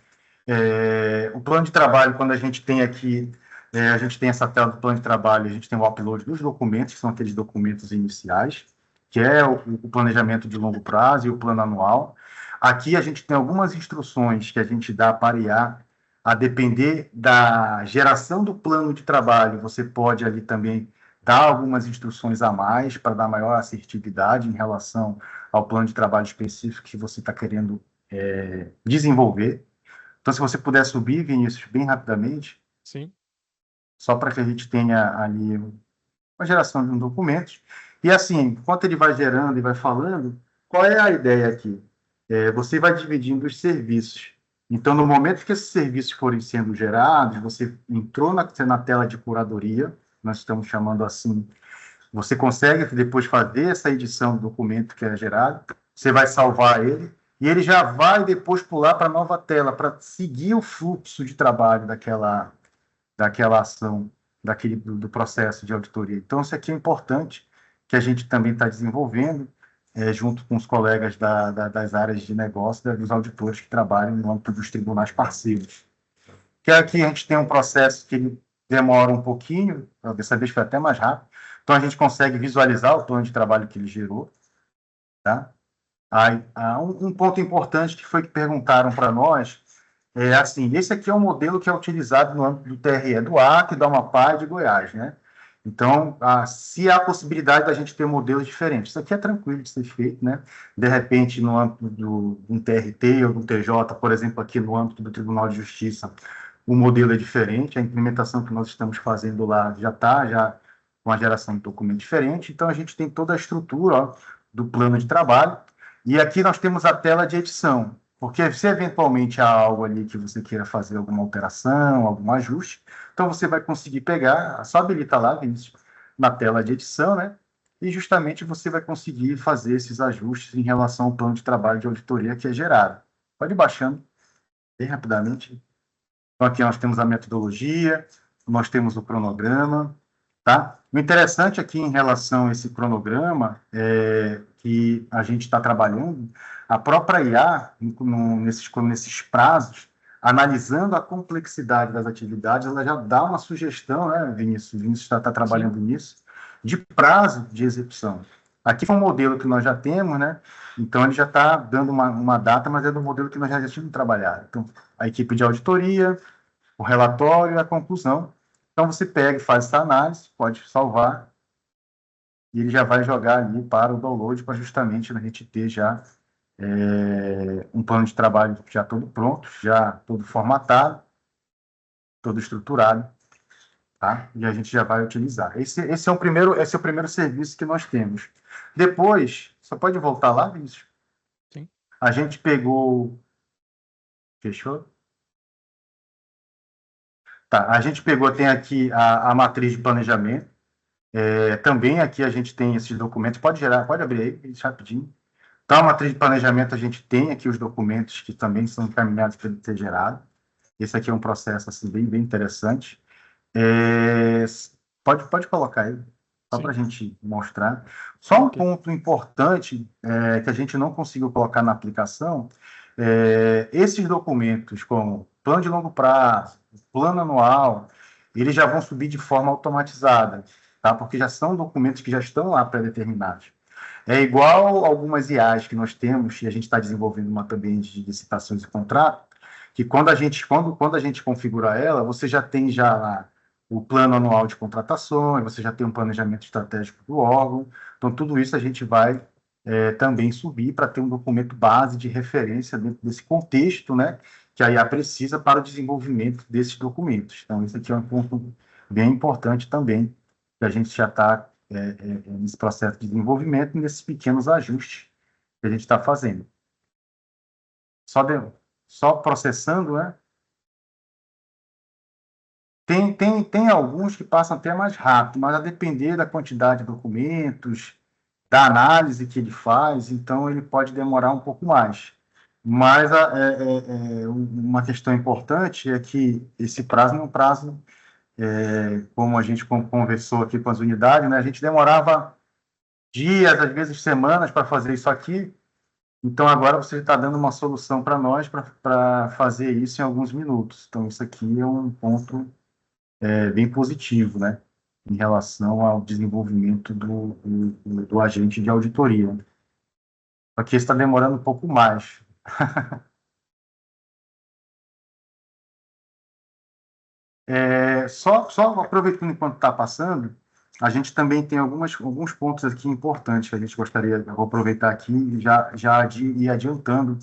O plano de trabalho, quando a gente tem aqui, a gente tem essa tela do plano de trabalho, a gente tem o upload dos documentos, que são aqueles documentos iniciais, que é o planejamento de longo prazo e o plano anual. Aqui a gente tem algumas instruções que a gente dá para a IA, a depender da geração do plano de trabalho, você pode ali também dar algumas instruções a mais para dar maior assertividade em relação ao plano de trabalho específico que você está querendo desenvolver. Então, se você puder subir, Vinícius, bem rapidamente. Sim. Só para que a gente tenha ali uma geração de um documento. E assim, enquanto ele vai gerando e vai falando, qual é a ideia aqui? Você vai dividindo os serviços. Então, no momento que esses serviços forem sendo gerados, você entrou na tela de curadoria, nós estamos chamando assim, você consegue depois fazer essa edição do documento que é gerado, você vai salvar ele, e ele já vai depois pular para a nova tela, para seguir o fluxo de trabalho daquela ação, do processo de auditoria. Então, isso aqui é importante, que a gente também está desenvolvendo, junto com os colegas das áreas de negócio, dos auditores que trabalham no âmbito dos tribunais parceiros. Que aqui a gente tem um processo que ele demora um pouquinho, dessa vez foi até mais rápido, então a gente consegue visualizar o plano de trabalho que ele gerou, tá? Um ponto importante que foi que perguntaram para nós é assim, esse aqui é um modelo que é utilizado no âmbito do TRE do Acre, do Amapá e de Goiás, né? Então, se há a possibilidade da gente ter modelos diferentes, isso aqui é tranquilo de ser feito, né? De repente, no âmbito de um TRT ou do TJ, por exemplo, aqui no âmbito do Tribunal de Justiça, o modelo é diferente, a implementação que nós estamos fazendo lá já está com a geração de documento diferente, então a gente tem toda a estrutura, ó, do plano de trabalho, e aqui nós temos a tela de edição, porque se eventualmente há algo ali que você queira fazer alguma alteração, algum ajuste, então você vai conseguir pegar, só habilitar lá, Vinícius, na tela de edição, né? E justamente você vai conseguir fazer esses ajustes em relação ao plano de trabalho de auditoria que é gerado. Pode ir baixando bem rapidamente. Então, aqui nós temos a metodologia, nós temos o cronograma, tá? O interessante aqui em relação a esse cronograma é que a gente está trabalhando, a própria IA, nesses prazos, analisando a complexidade das atividades, ela já dá uma sugestão, né, Vinícius? O Vinícius está trabalhando nisso, de prazo de execução. Aqui foi um modelo que nós já temos, né? Então, ele já está dando uma data, mas é do modelo que nós já tínhamos trabalhado. Então, a equipe de auditoria, o relatório e a conclusão. Então, você pega e faz essa análise, pode salvar, e ele já vai jogar ali para o download, para justamente a gente ter já um plano de trabalho já todo pronto, já todo formatado, todo estruturado, tá? E a gente já vai utilizar. Esse é o primeiro serviço que nós temos. Depois, só pode voltar lá, Vinícius? Sim. A gente pegou... Fechou? Tá, a gente pegou, tem aqui a matriz de planejamento. Também aqui a gente tem esses documentos. Pode abrir aí, rapidinho. Então, a matriz de planejamento, a gente tem aqui os documentos que também são encaminhados para ele ser gerado. Esse aqui é um processo assim, bem interessante. Pode colocar aí, só para a gente mostrar. Só um ponto importante que a gente não conseguiu colocar na aplicação, esses documentos como plano de longo prazo, plano anual, eles já vão subir de forma automatizada, tá? Porque já são documentos que já estão lá pré-determinados. É igual algumas IAs que nós temos, e a gente está desenvolvendo uma também de licitações e contrato, que quando a gente configura ela, você já tem já lá o plano anual de contratações, você já tem um planejamento estratégico do órgão, então tudo isso a gente vai também subir para ter um documento base de referência dentro desse contexto, né, que a IA precisa para o desenvolvimento desses documentos. Então, isso aqui é um ponto bem importante também, que a gente já está nesse processo de desenvolvimento, nesses pequenos ajustes que a gente está fazendo. Só processando, né? Tem alguns que passam até mais rápido, mas a depender da quantidade de documentos, da análise que ele faz, então ele pode demorar um pouco mais. Mas uma questão importante é que esse prazo é um prazo, como a gente conversou aqui com as unidades, né, a gente demorava dias, às vezes semanas, para fazer isso aqui. Então, agora você está dando uma solução para nós para fazer isso em alguns minutos. Então, isso aqui é um ponto bem positivo, né, em relação ao desenvolvimento do agente de auditoria. Aqui está demorando um pouco mais. Só aproveitando enquanto está passando, a gente também tem alguns pontos aqui importantes que a gente gostaria, eu vou aproveitar aqui e já ir adiantando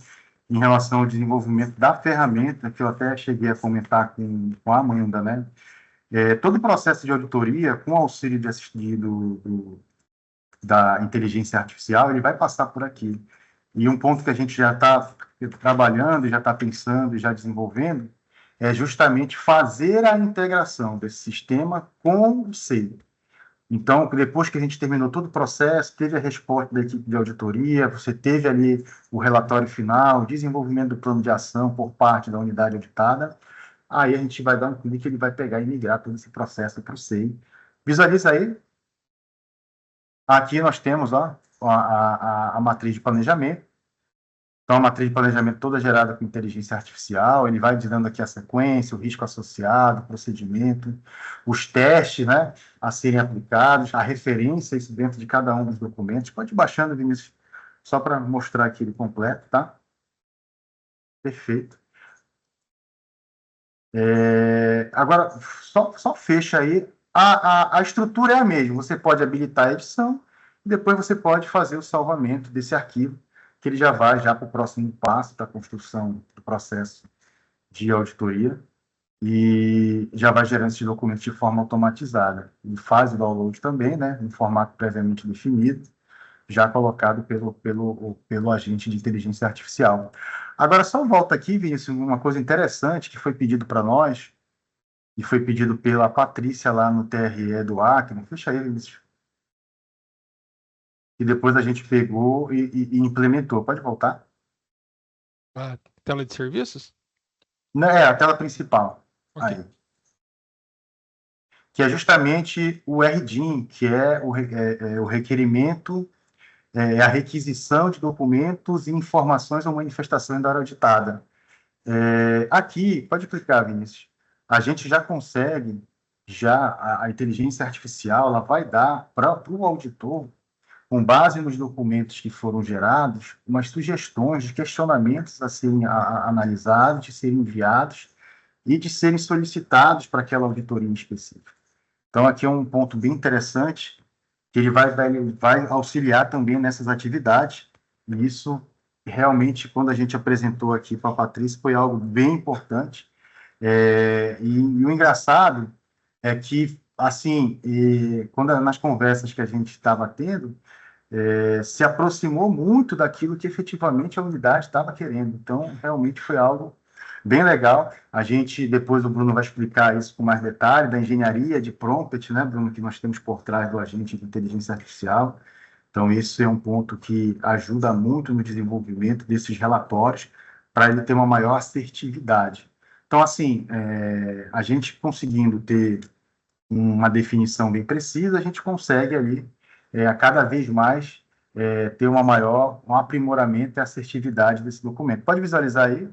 em relação ao desenvolvimento da ferramenta, que eu até cheguei a comentar com a Amanda, né? Todo o processo de auditoria, com auxílio da inteligência artificial, ele vai passar por aqui. E um ponto que a gente já está trabalhando, já está pensando e já desenvolvendo, é justamente fazer a integração desse sistema com o SEI. Então, depois que a gente terminou todo o processo, teve a resposta da equipe de auditoria, você teve ali o relatório final, o desenvolvimento do plano de ação por parte da unidade auditada, aí a gente vai dar um clique, ele vai pegar e migrar todo esse processo para o SEI. Visualiza aí. Aqui nós temos ó, a matriz de planejamento. Então, a matriz de planejamento toda gerada com inteligência artificial, ele vai dizendo aqui a sequência, o risco associado, o procedimento, os testes, né, a serem aplicados, a referência, isso dentro de cada um dos documentos. Pode ir baixando, Vinícius, só para mostrar aqui ele completo, tá? Perfeito. Agora, só fecha aí. A estrutura é a mesma. Você pode habilitar a edição e depois você pode fazer o salvamento desse arquivo, que ele já vai já para o próximo passo da construção do processo de auditoria e já vai gerando esses documentos de forma automatizada. E faz o download também, né, em formato previamente definido, já colocado pelo agente de inteligência artificial. Agora, só volta aqui, Vinícius, uma coisa interessante que foi pedido para nós, e foi pedido pela Patrícia lá no TRE do Acre. Fecha aí, Vinícius. E depois a gente pegou e implementou. Pode voltar? A tela de serviços? Não, a tela principal. Ok. Aí. Que é justamente o RDIN, que é o requerimento, a requisição de documentos e informações ou manifestações da área auditada. Aqui, pode clicar, Vinícius. A gente já consegue, a inteligência artificial, ela vai dar para o auditor, com base nos documentos que foram gerados, umas sugestões de questionamentos a serem analisados, de serem enviados e de serem solicitados para aquela auditoria específica. Então, aqui é um ponto bem interessante, que ele vai auxiliar também nessas atividades, e isso, realmente, quando a gente apresentou aqui para a Patrícia, foi algo bem importante. E o engraçado é que, assim, quando nas conversas que a gente estava tendo, se aproximou muito daquilo que efetivamente a unidade estava querendo. Então, realmente foi algo bem legal. A gente, depois o Bruno vai explicar isso com mais detalhe, da engenharia de prompt, né, Bruno, que nós temos por trás do agente de inteligência artificial. Então, isso é um ponto que ajuda muito no desenvolvimento desses relatórios, para ele ter uma maior assertividade. Então, assim, a gente conseguindo ter uma definição bem precisa, a gente consegue ali, a cada vez mais, ter um aprimoramento e assertividade desse documento. Pode visualizar aí,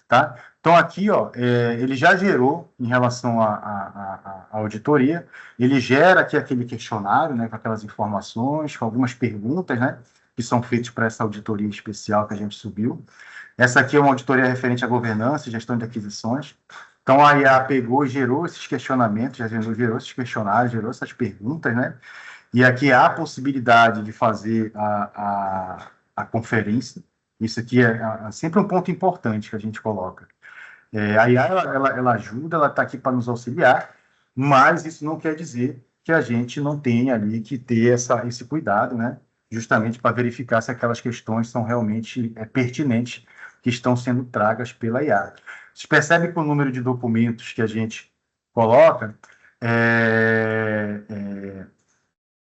tá? Então, aqui, ó, ele já gerou, em relação à auditoria, ele gera aqui aquele questionário, né, com aquelas informações, com algumas perguntas, né, que são feitas para essa auditoria especial que a gente subiu. Essa aqui é uma auditoria referente à governança e gestão de aquisições. Então, a IA pegou e gerou esses questionamentos, gerou esses questionários, gerou essas perguntas, né? E aqui há a possibilidade de fazer a conferência. Isso aqui é sempre um ponto importante que a gente coloca. A IA, ela ajuda, ela está aqui para nos auxiliar, mas isso não quer dizer que a gente não tenha ali que ter esse cuidado, né? Justamente para verificar se aquelas questões são realmente pertinentes que estão sendo tragas pela IA. Vocês percebem que o número de documentos que a gente coloca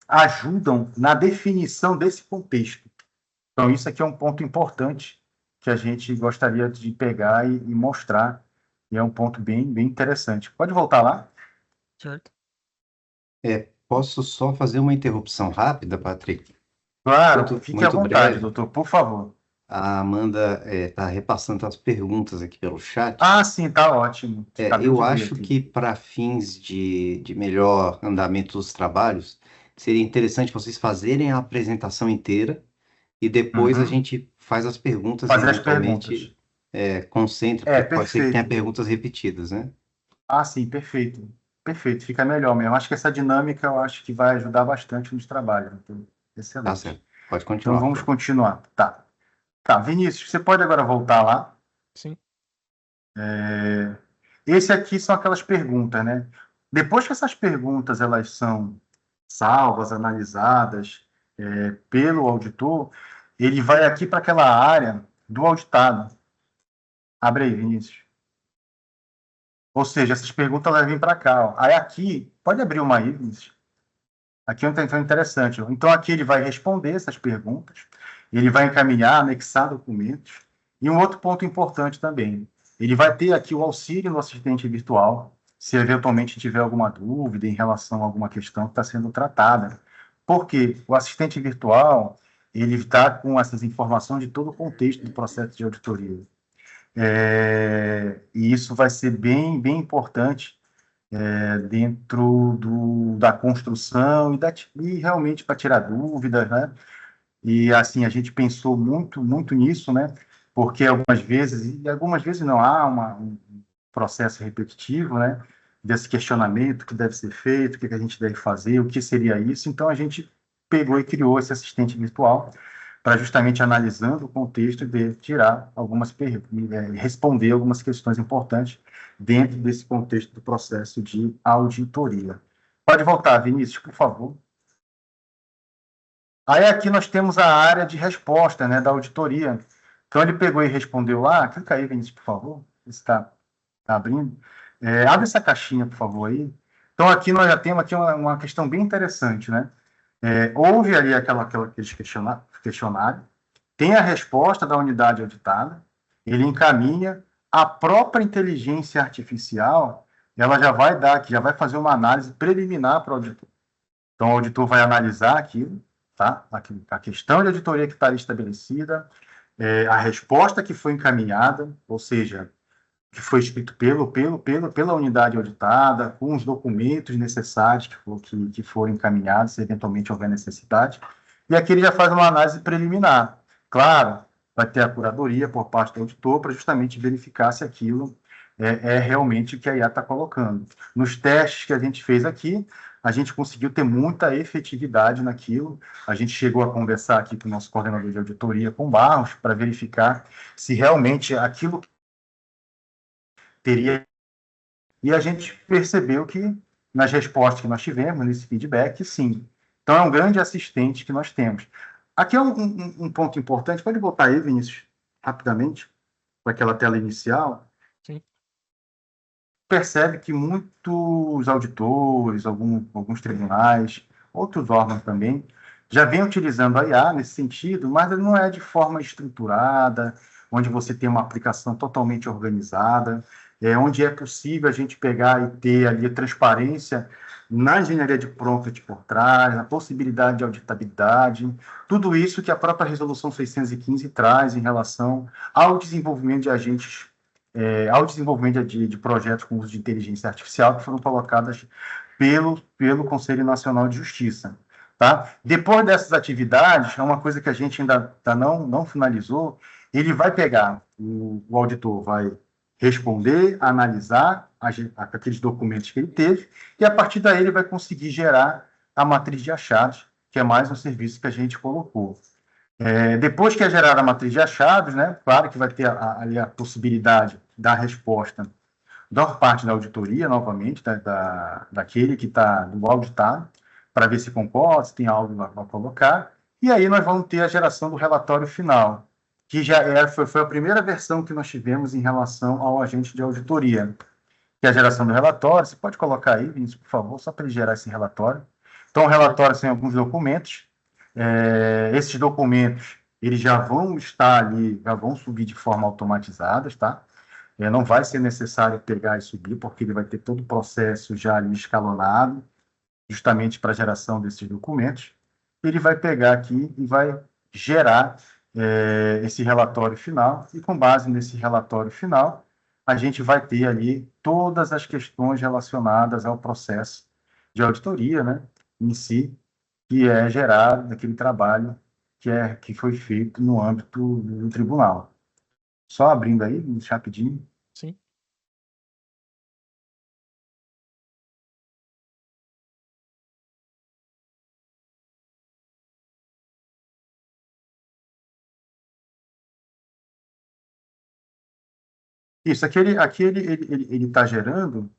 ajudam na definição desse contexto. Então, isso aqui é um ponto importante que a gente gostaria de pegar e mostrar, e é um ponto bem interessante. Pode voltar lá? Certo. Posso só fazer uma interrupção rápida, Patrick? Claro, fique à Muito vontade, breve. doutor, por favor. A Amanda está repassando as perguntas aqui pelo chat. Ah, sim, tá ótimo. Acabei Eu de ver acho aqui. que para fins de melhor andamento dos trabalhos, seria interessante vocês fazerem a apresentação inteira e depois a gente faz as perguntas e Fazer as eventualmente concentra, porque pode ser que tenha perfeito. perguntas repetidas, né? Ah, sim, perfeito. Perfeito, fica melhor mesmo. Acho que essa dinâmica eu acho que vai ajudar bastante nos trabalhos. Então, Tá excelente. certo. Pode Então continuar. vamos continuar. Tá. Tá, Vinícius, você pode agora voltar lá? Sim. Esse aqui são aquelas perguntas, né? Depois que essas perguntas elas são salvas, analisadas pelo auditor, ele vai aqui para aquela área do auditado. Abre aí, Vinícius. Ou seja, essas perguntas elas vêm para cá. Ó. Aí aqui, pode abrir uma aí, Vinícius. Aqui é um tempo interessante. Ó. Então aqui ele vai responder essas perguntas, ele vai encaminhar, anexar documentos. E um outro ponto importante também, ele vai ter aqui o auxílio no assistente virtual, se eventualmente tiver alguma dúvida em relação a alguma questão que está sendo tratada. Porque o assistente virtual, ele está com essas informações de todo o contexto do processo de auditoria. E isso vai ser bem importante dentro da construção e realmente para tirar dúvidas, né? E, assim, a gente pensou muito, muito nisso, né? Porque algumas vezes não, há um processo repetitivo, né? Desse questionamento, o que deve ser feito, o que a gente deve fazer, o que seria isso. Então, a gente pegou e criou esse assistente virtual para justamente analisando o contexto de tirar responder algumas questões importantes dentro desse contexto do processo de auditoria. Pode voltar, Vinícius, por favor. Aí aqui nós temos a área de resposta, né, da auditoria. Então ele pegou e respondeu lá. Clica aí, Vinícius, por favor. Está abrindo. Abre essa caixinha, por favor, aí. Então aqui nós já temos aqui uma questão bem interessante, né? Houve ali aquele questionário, tem a resposta da unidade auditada, ele encaminha a própria inteligência artificial, ela já vai fazer uma análise preliminar para o auditor. Então, o auditor vai analisar aquilo, tá? A questão de auditoria que está ali estabelecida, a resposta que foi encaminhada, ou seja, que foi escrito pela unidade auditada, com os documentos necessários que foram encaminhados, se eventualmente houver necessidade, e aqui ele já faz uma análise preliminar. Claro, vai ter a curadoria por parte do auditor para justamente verificar se aquilo é realmente o que a IA está colocando. Nos testes que a gente fez aqui, a gente conseguiu ter muita efetividade naquilo. A gente chegou a conversar aqui com o nosso coordenador de auditoria, com o Barros, para verificar se realmente aquilo teria. E a gente percebeu que, nas respostas que nós tivemos, nesse feedback, sim. Então, é um grande assistente que nós temos. Aqui é um ponto importante. Pode voltar aí, Vinícius, rapidamente, para aquela tela inicial. Sim. Percebe que muitos auditores, alguns tribunais, outros órgãos também, já vêm utilizando a IA nesse sentido, mas não é de forma estruturada, onde você tem uma aplicação totalmente organizada, onde é possível a gente pegar e ter ali a transparência na engenharia de prompt por trás, na possibilidade de auditabilidade, tudo isso que a própria Resolução 615 traz em relação ao desenvolvimento de agentes, ao desenvolvimento de projetos com uso de inteligência artificial que foram colocadas pelo Conselho Nacional de Justiça. Tá? Depois dessas atividades, é uma coisa que a gente ainda não finalizou, ele vai pegar, o auditor vai responder, analisar aqueles documentos que ele teve, e a partir daí ele vai conseguir gerar a matriz de achados, que é mais um serviço que a gente colocou. Depois que é gerada a matriz de achados, né, claro que vai ter ali a possibilidade da resposta da parte da auditoria, novamente, daquele que está do auditado, para ver se concorda, se tem algo a colocar, e aí nós vamos ter a geração do relatório final, que foi a primeira versão que nós tivemos em relação ao agente de auditoria, que é a geração do relatório. Você pode colocar aí, Vinícius, por favor, só para ele gerar esse relatório. Então, o relatório tem alguns documentos. Esses documentos, eles já vão estar ali, já vão subir de forma automatizada, tá? Não vai ser necessário pegar e subir, porque ele vai ter todo o processo já ali escalonado, justamente para a geração desses documentos. Ele vai pegar aqui e vai gerar esse relatório final, e com base nesse relatório final, a gente vai ter ali todas as questões relacionadas ao processo de auditoria, né, em si, que é gerado daquele trabalho que foi feito no âmbito do tribunal. Só abrindo aí, rapidinho. Sim. Isso, aqui ele está gerando,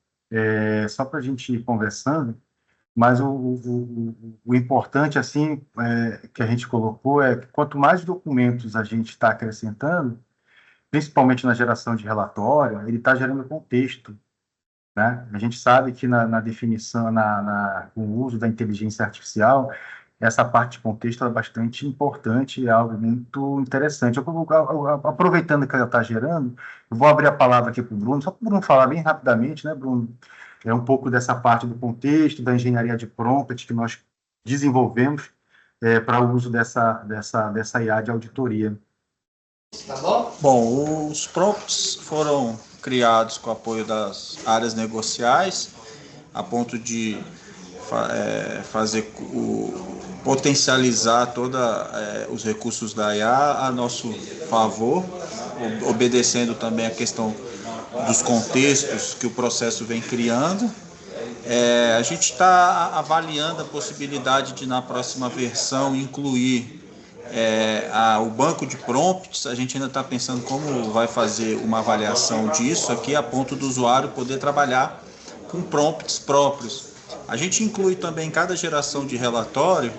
só para a gente ir conversando, mas o importante, assim, que a gente colocou é que quanto mais documentos a gente está acrescentando, principalmente na geração de relatório, ele está gerando contexto, né? A gente sabe que na definição, com o uso da inteligência artificial, essa parte de contexto é bastante importante, é algo muito interessante. Aproveitando que ela está gerando, eu vou abrir a palavra aqui para o Bruno, só para o Bruno falar bem rapidamente, né, Bruno? Um pouco dessa parte do contexto, da engenharia de prompt que nós desenvolvemos para o uso dessa IA de auditoria. Tá bom? Bom, os prompts foram criados com o apoio das áreas negociais, a ponto de fazer potencializar todos os recursos da IA a nosso favor, obedecendo também a questão dos contextos que o processo vem criando. A gente está avaliando a possibilidade de, na próxima versão, incluir o banco de prompts. A gente ainda está pensando como vai fazer uma avaliação disso aqui, a ponto do usuário poder trabalhar com prompts próprios. A gente inclui também em cada geração de relatório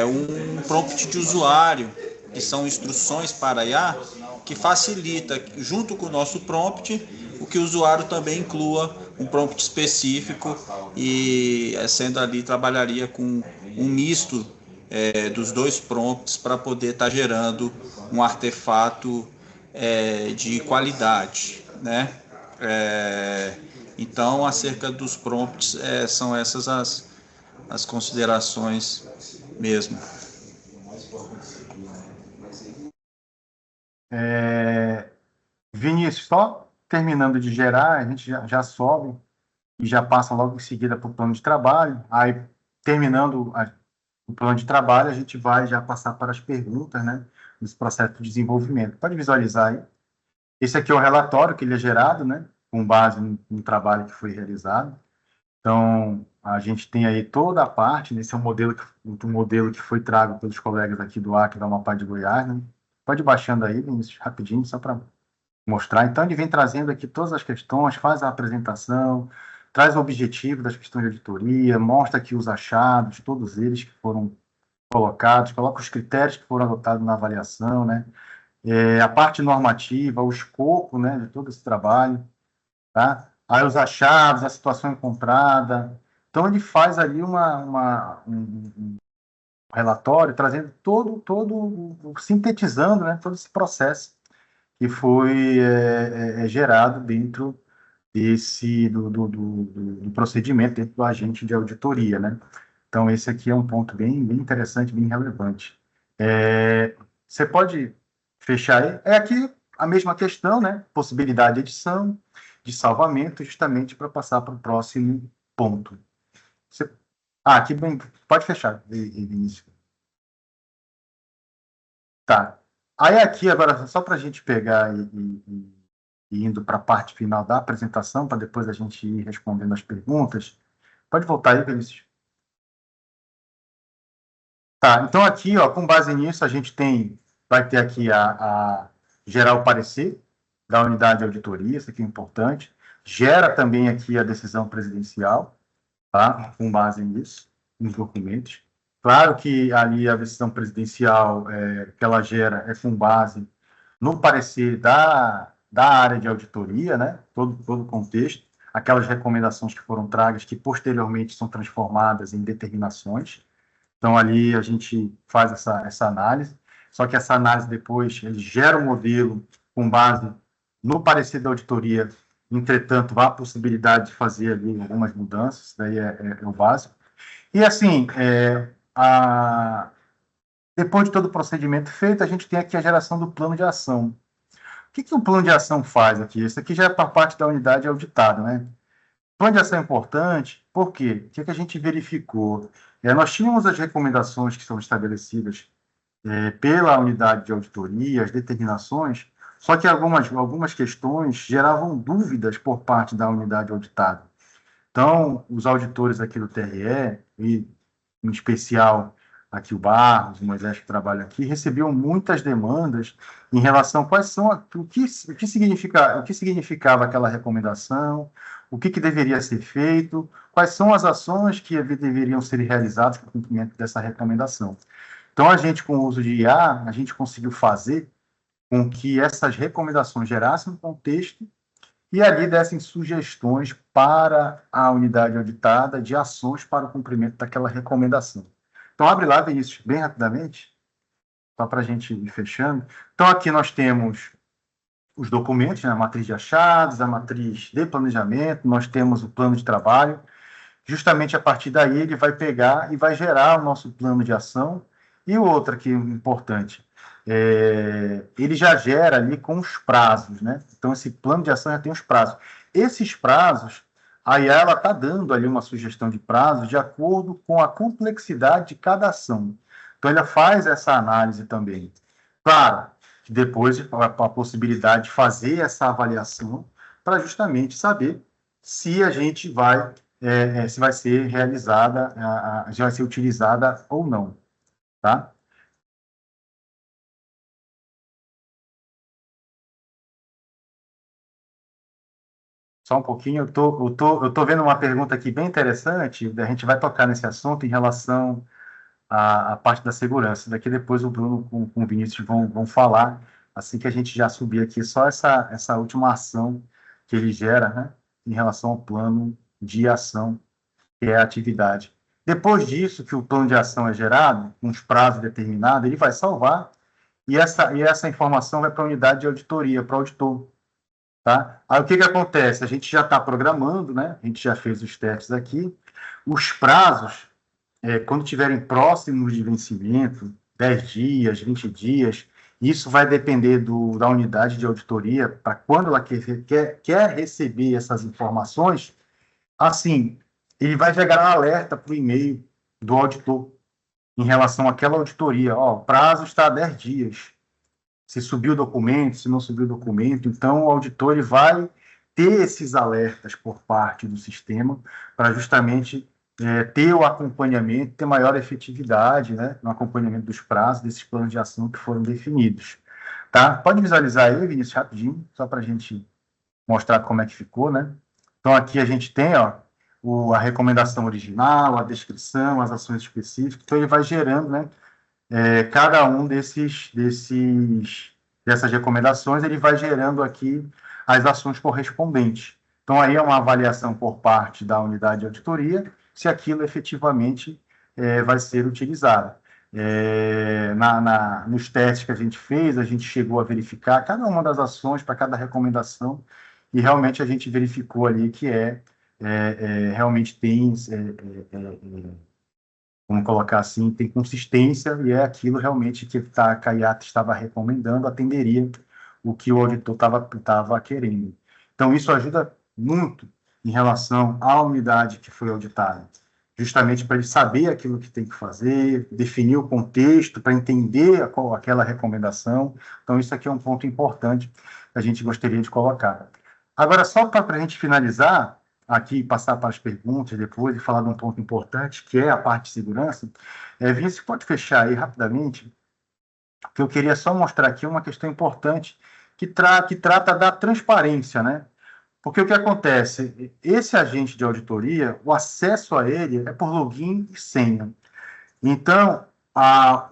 um prompt de usuário, que são instruções para IA, que facilita, junto com o nosso prompt, o que o usuário também inclua um prompt específico e, sendo ali, trabalharia com um misto dos dois prompts para poder estar as um artefato de qualidade, né? Então, acerca dos prompts, são essas as considerações mesmo. Vinícius, só terminando de gerar, a gente já sobe e já passa logo em seguida para o plano de trabalho. Aí, terminando o plano de trabalho, a gente vai já passar para as perguntas, né, desse processo de desenvolvimento. Pode visualizar aí. Esse aqui é o relatório que ele é gerado, né, com base no trabalho que foi realizado. Então, a gente tem aí toda a parte, né, esse é um modelo que foi trago pelos colegas aqui do Acre, da Amapá de Goiás, né? Pode ir baixando aí, Vinícius, rapidinho, só para mostrar. Então, ele vem trazendo aqui todas as questões, faz a apresentação, traz o objetivo das questões de auditoria, mostra aqui os achados, todos eles que foram colocados, coloca os critérios que foram adotados na avaliação, né? A parte normativa, o escopo, né, de todo esse trabalho, tá? Aí os achados, a situação encontrada. Então, ele faz ali um relatório trazendo sintetizando, né, todo esse processo que foi gerado dentro do procedimento, dentro do agente de auditoria, né? Então, esse aqui é um ponto bem interessante, bem relevante. Você pode fechar aí? Aqui a mesma questão, né? Possibilidade de edição, de salvamento, justamente para passar para o próximo ponto. Aqui bem, pode fechar, Vinícius. Tá. Aí aqui, agora, só para a gente pegar e indo para a parte final da apresentação, para depois a gente ir respondendo as perguntas. Pode voltar aí, Vinícius. Tá, então aqui, ó, com base nisso, a gente vai ter aqui a gerar o parecer da unidade de auditoria, isso aqui é importante. Gera também aqui a decisão presidencial, tá? Com base nisso, nos documentos. Claro que ali a decisão presidencial que ela gera é com base no parecer da área de auditoria, né? Todo o contexto, aquelas recomendações que foram tragas, que posteriormente são transformadas em determinações. Então, ali a gente faz essa análise, só que essa análise depois ele gera um modelo com base no parecer da auditoria, entretanto, há a possibilidade de fazer ali algumas mudanças, isso daí é o básico. E, assim, depois de todo o procedimento feito, a gente tem aqui a geração do plano de ação. O que o plano de ação faz aqui? Isso aqui já é para parte da unidade auditada, né? O plano de ação é importante, por quê? O que a gente verificou? Nós tínhamos as recomendações que são estabelecidas pela unidade de auditoria, as determinações, só que algumas questões geravam dúvidas por parte da unidade auditada. Então, os auditores aqui do TRE, e em especial aqui o Barros, o Moisés que trabalha aqui, recebiam muitas demandas em relação a o que significava aquela recomendação, o que deveria ser feito, quais são as ações que deveriam ser realizadas para o cumprimento dessa recomendação. Então, a gente, com o uso de IA, a gente conseguiu fazer com que essas recomendações gerassem um contexto e ali dessem sugestões para a unidade auditada de ações para o cumprimento daquela recomendação. Então, abre lá, Vinícius, bem rapidamente, só para a gente ir fechando. Então, aqui nós temos os documentos, né, a matriz de achados, a matriz de planejamento, nós temos o plano de trabalho. Justamente a partir daí, ele vai pegar e vai gerar o nosso plano de ação. E outra que é importante, ele já gera ali com os prazos, né? Então, esse plano de ação já tem os prazos. Esses prazos, a IA está dando ali uma sugestão de prazo de acordo com a complexidade de cada ação. Então, ela faz essa análise também. Claro, que depois a possibilidade de fazer essa avaliação para justamente saber se a gente vai, se vai ser realizada, já vai ser utilizada ou não, tá? Só um pouquinho, eu tô vendo uma pergunta aqui bem interessante, a gente vai tocar nesse assunto em relação à parte da segurança. Daqui depois o Bruno com o Vinícius vão falar, assim que a gente já subir aqui, só essa última ação que ele gera, né, em relação ao plano de ação, que é a atividade. Depois disso, que o plano de ação é gerado, com os prazos determinados, ele vai salvar, e essa informação vai para a unidade de auditoria, para o auditor. Tá? Aí o que acontece? A gente já está programando, né? A gente já fez os testes aqui. Os prazos, quando estiverem próximos de vencimento, 10 dias, 20 dias, isso vai depender da unidade de auditoria, para quando ela quer receber essas informações, assim, ele vai chegar um alerta para o e-mail do auditor em relação àquela auditoria. Ó, o prazo está a 10 dias. Se subiu o documento, se não subiu o documento. Então, o auditor ele vai ter esses alertas por parte do sistema para justamente ter o acompanhamento, ter maior efetividade, né, no acompanhamento dos prazos desses planos de ação que foram definidos. Tá? Pode visualizar aí, Vinícius, rapidinho, só para a gente mostrar como é que ficou, né? Então, aqui a gente tem, ó, a recomendação original, a descrição, as ações específicas. Então, ele vai gerando, né, cada um dessas recomendações, ele vai gerando aqui as ações correspondentes. Então, aí é uma avaliação por parte da unidade de auditoria, se aquilo efetivamente vai ser utilizado. Nos testes que a gente fez, a gente chegou a verificar cada uma das ações para cada recomendação, e realmente a gente verificou ali que realmente tem vamos colocar assim, tem consistência e é aquilo realmente que a CAIAT estava recomendando, atenderia o que o auditor estava querendo. Então, isso ajuda muito em relação à unidade que foi auditada, justamente para ele saber aquilo que tem que fazer, definir o contexto, para entender aquela recomendação. Então, isso aqui é um ponto importante que a gente gostaria de colocar. Agora, só para a gente finalizar, aqui passar para as perguntas depois e falar de um ponto importante, que é a parte de segurança. Vinícius, pode fechar aí rapidamente, que eu queria só mostrar aqui uma questão importante que trata da transparência, né? Porque o que acontece? Esse agente de auditoria, o acesso a ele é por login e senha. Então, a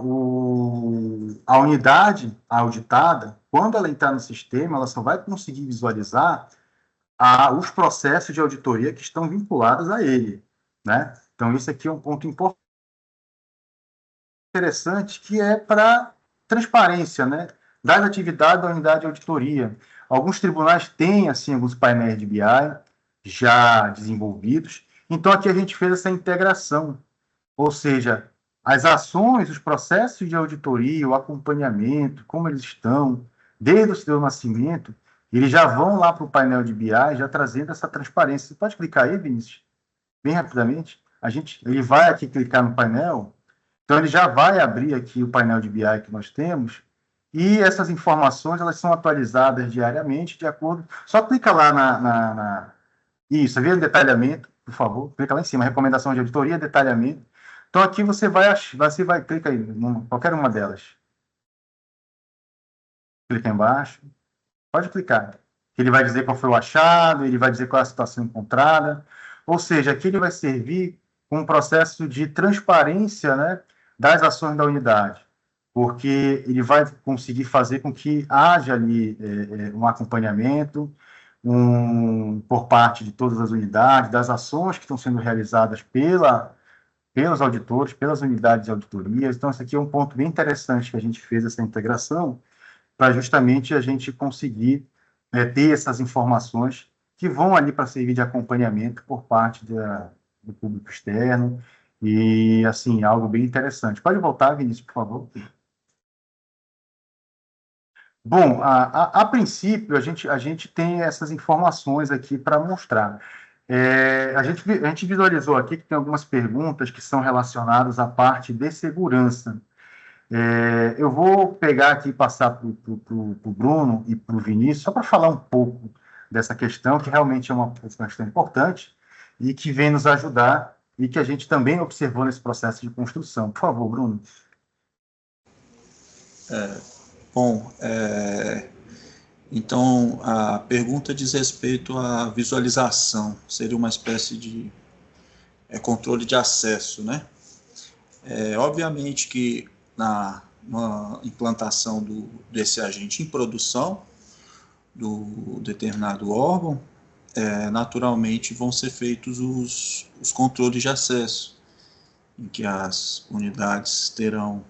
unidade auditada, quando ela entrar no sistema, ela só vai conseguir visualizar os processos de auditoria que estão vinculados a ele, né? Então, isso aqui é um ponto importante, interessante, que é para transparência, né, das atividades da unidade de auditoria. Alguns tribunais têm, assim, alguns painéis de BI já desenvolvidos. Então, aqui a gente fez essa integração, ou seja, as ações, os processos de auditoria, o acompanhamento, como eles estão, desde o seu nascimento, eles já vão lá para o painel de BI, já trazendo essa transparência. Você pode clicar aí, Vinícius? Bem rapidamente. Ele vai aqui clicar no painel, então ele já vai abrir aqui o painel de BI que nós temos, e essas informações elas são atualizadas diariamente, de acordo... Só clica lá Isso, vê o detalhamento, por favor. Clica lá em cima, recomendação de auditoria, detalhamento. Então aqui você vai clica aí, qualquer uma delas. Clica embaixo. Pode clicar. Ele vai dizer qual foi o achado, ele vai dizer qual é a situação encontrada. Ou seja, aqui ele vai servir como um processo de transparência, né, das ações da unidade, porque ele vai conseguir fazer com que haja ali um acompanhamento por parte de todas as unidades, das ações que estão sendo realizadas pelos auditores, pelas unidades de auditorias. Então, esse aqui é um ponto bem interessante que a gente fez essa integração, para justamente a gente conseguir ter essas informações que vão ali para servir de acompanhamento por parte do público externo, e, assim, algo bem interessante. Pode voltar, Vinícius, por favor. Bom, a princípio, a gente tem essas informações aqui para mostrar. A gente visualizou aqui que tem algumas perguntas que são relacionadas à parte de segurança. Eu vou pegar aqui e passar para o Bruno e para o Vinícius, só para falar um pouco dessa questão, que realmente é uma questão importante e que vem nos ajudar e que a gente também observou nesse processo de construção. Por favor, Bruno. Bom, então a pergunta diz respeito à visualização, seria uma espécie de controle de acesso, né? Obviamente que na implantação desse agente em produção do determinado órgão, naturalmente vão ser feitos os controles de acesso, em que as unidades terão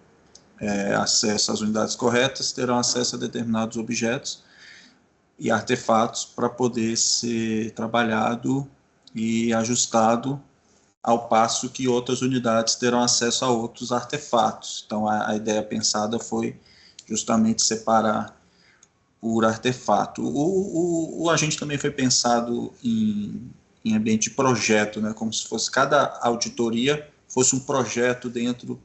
acesso às unidades corretas, terão acesso a determinados objetos e artefatos para poder ser trabalhado e ajustado, ao passo que outras unidades terão acesso a outros artefatos. Então, a ideia pensada foi justamente separar por artefato. O agente também foi pensado em ambiente de projeto, né, como se fosse cada auditoria fosse um projeto dentro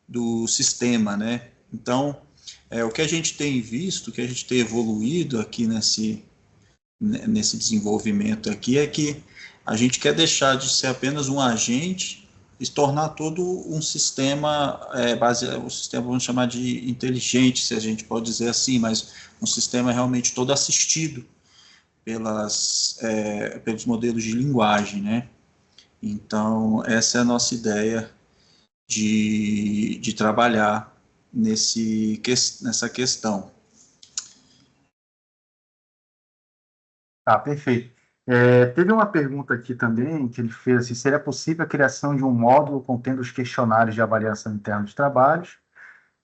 do sistema, né? Então, o que a gente tem visto, o que a gente tem evoluído aqui nesse desenvolvimento aqui é que a gente quer deixar de ser apenas um agente e se tornar todo um sistema, um sistema, vamos chamar de inteligente, se a gente pode dizer assim, mas um sistema realmente todo assistido pelos modelos de linguagem, né? Então, essa é a nossa ideia de trabalhar nessa questão. Tá, perfeito. Teve uma pergunta aqui também que ele fez assim: seria possível a criação de um módulo contendo os questionários de avaliação interna de trabalhos,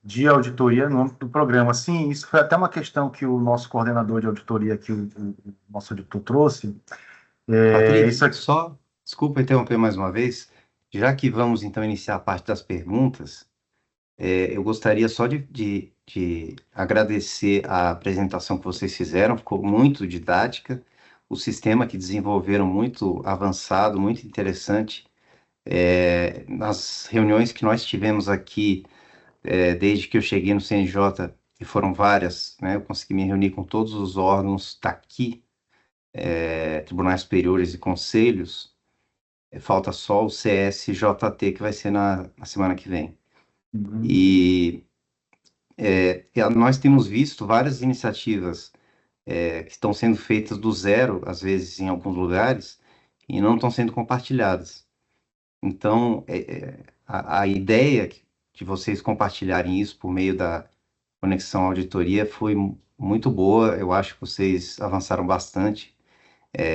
de auditoria no âmbito do programa? Sim, isso foi até uma questão que o nosso coordenador de auditoria aqui, o nosso auditor, trouxe. Patrício, Isso aqui... só, desculpa interromper mais uma vez, já que vamos então iniciar a parte das perguntas, eu gostaria só de agradecer a apresentação que vocês fizeram, ficou muito didática, o sistema que desenvolveram muito avançado, muito interessante. Nas reuniões que nós tivemos aqui, desde que eu cheguei no CNJ, e foram várias, né, eu consegui me reunir com todos os órgãos daqui, tribunais superiores e conselhos. Falta só o CSJT, que vai ser na semana que vem. Uhum. E nós temos visto várias iniciativas que estão sendo feitas do zero, às vezes em alguns lugares, e não estão sendo compartilhadas. Então, a ideia de vocês compartilharem isso por meio da Conexão Auditoria foi muito boa, eu acho que vocês avançaram bastante.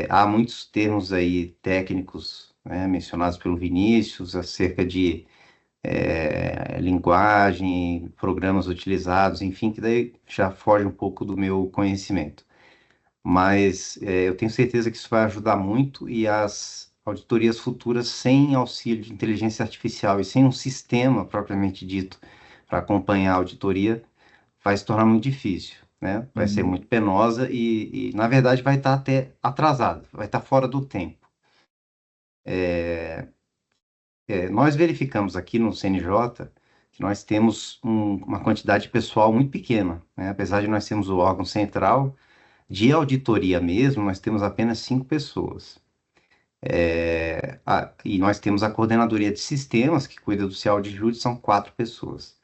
Há muitos termos aí técnicos, né, mencionados pelo Vinícius, acerca de linguagem, programas utilizados, enfim, que daí já foge um pouco do meu conhecimento. Mas eu tenho certeza que isso vai ajudar muito, e as auditorias futuras, sem auxílio de inteligência artificial e sem um sistema propriamente dito para acompanhar a auditoria, vai se tornar muito difícil, né? Vai ser muito penosa e, na verdade, vai estar até atrasada, vai estar fora do tempo. Nós verificamos aqui no CNJ que nós temos uma quantidade de pessoal muito pequena, né? Apesar de nós sermos o órgão central de auditoria mesmo, nós temos apenas 5 pessoas. E nós temos a coordenadoria de sistemas, que cuida do CIAL de Júri, são 4 pessoas.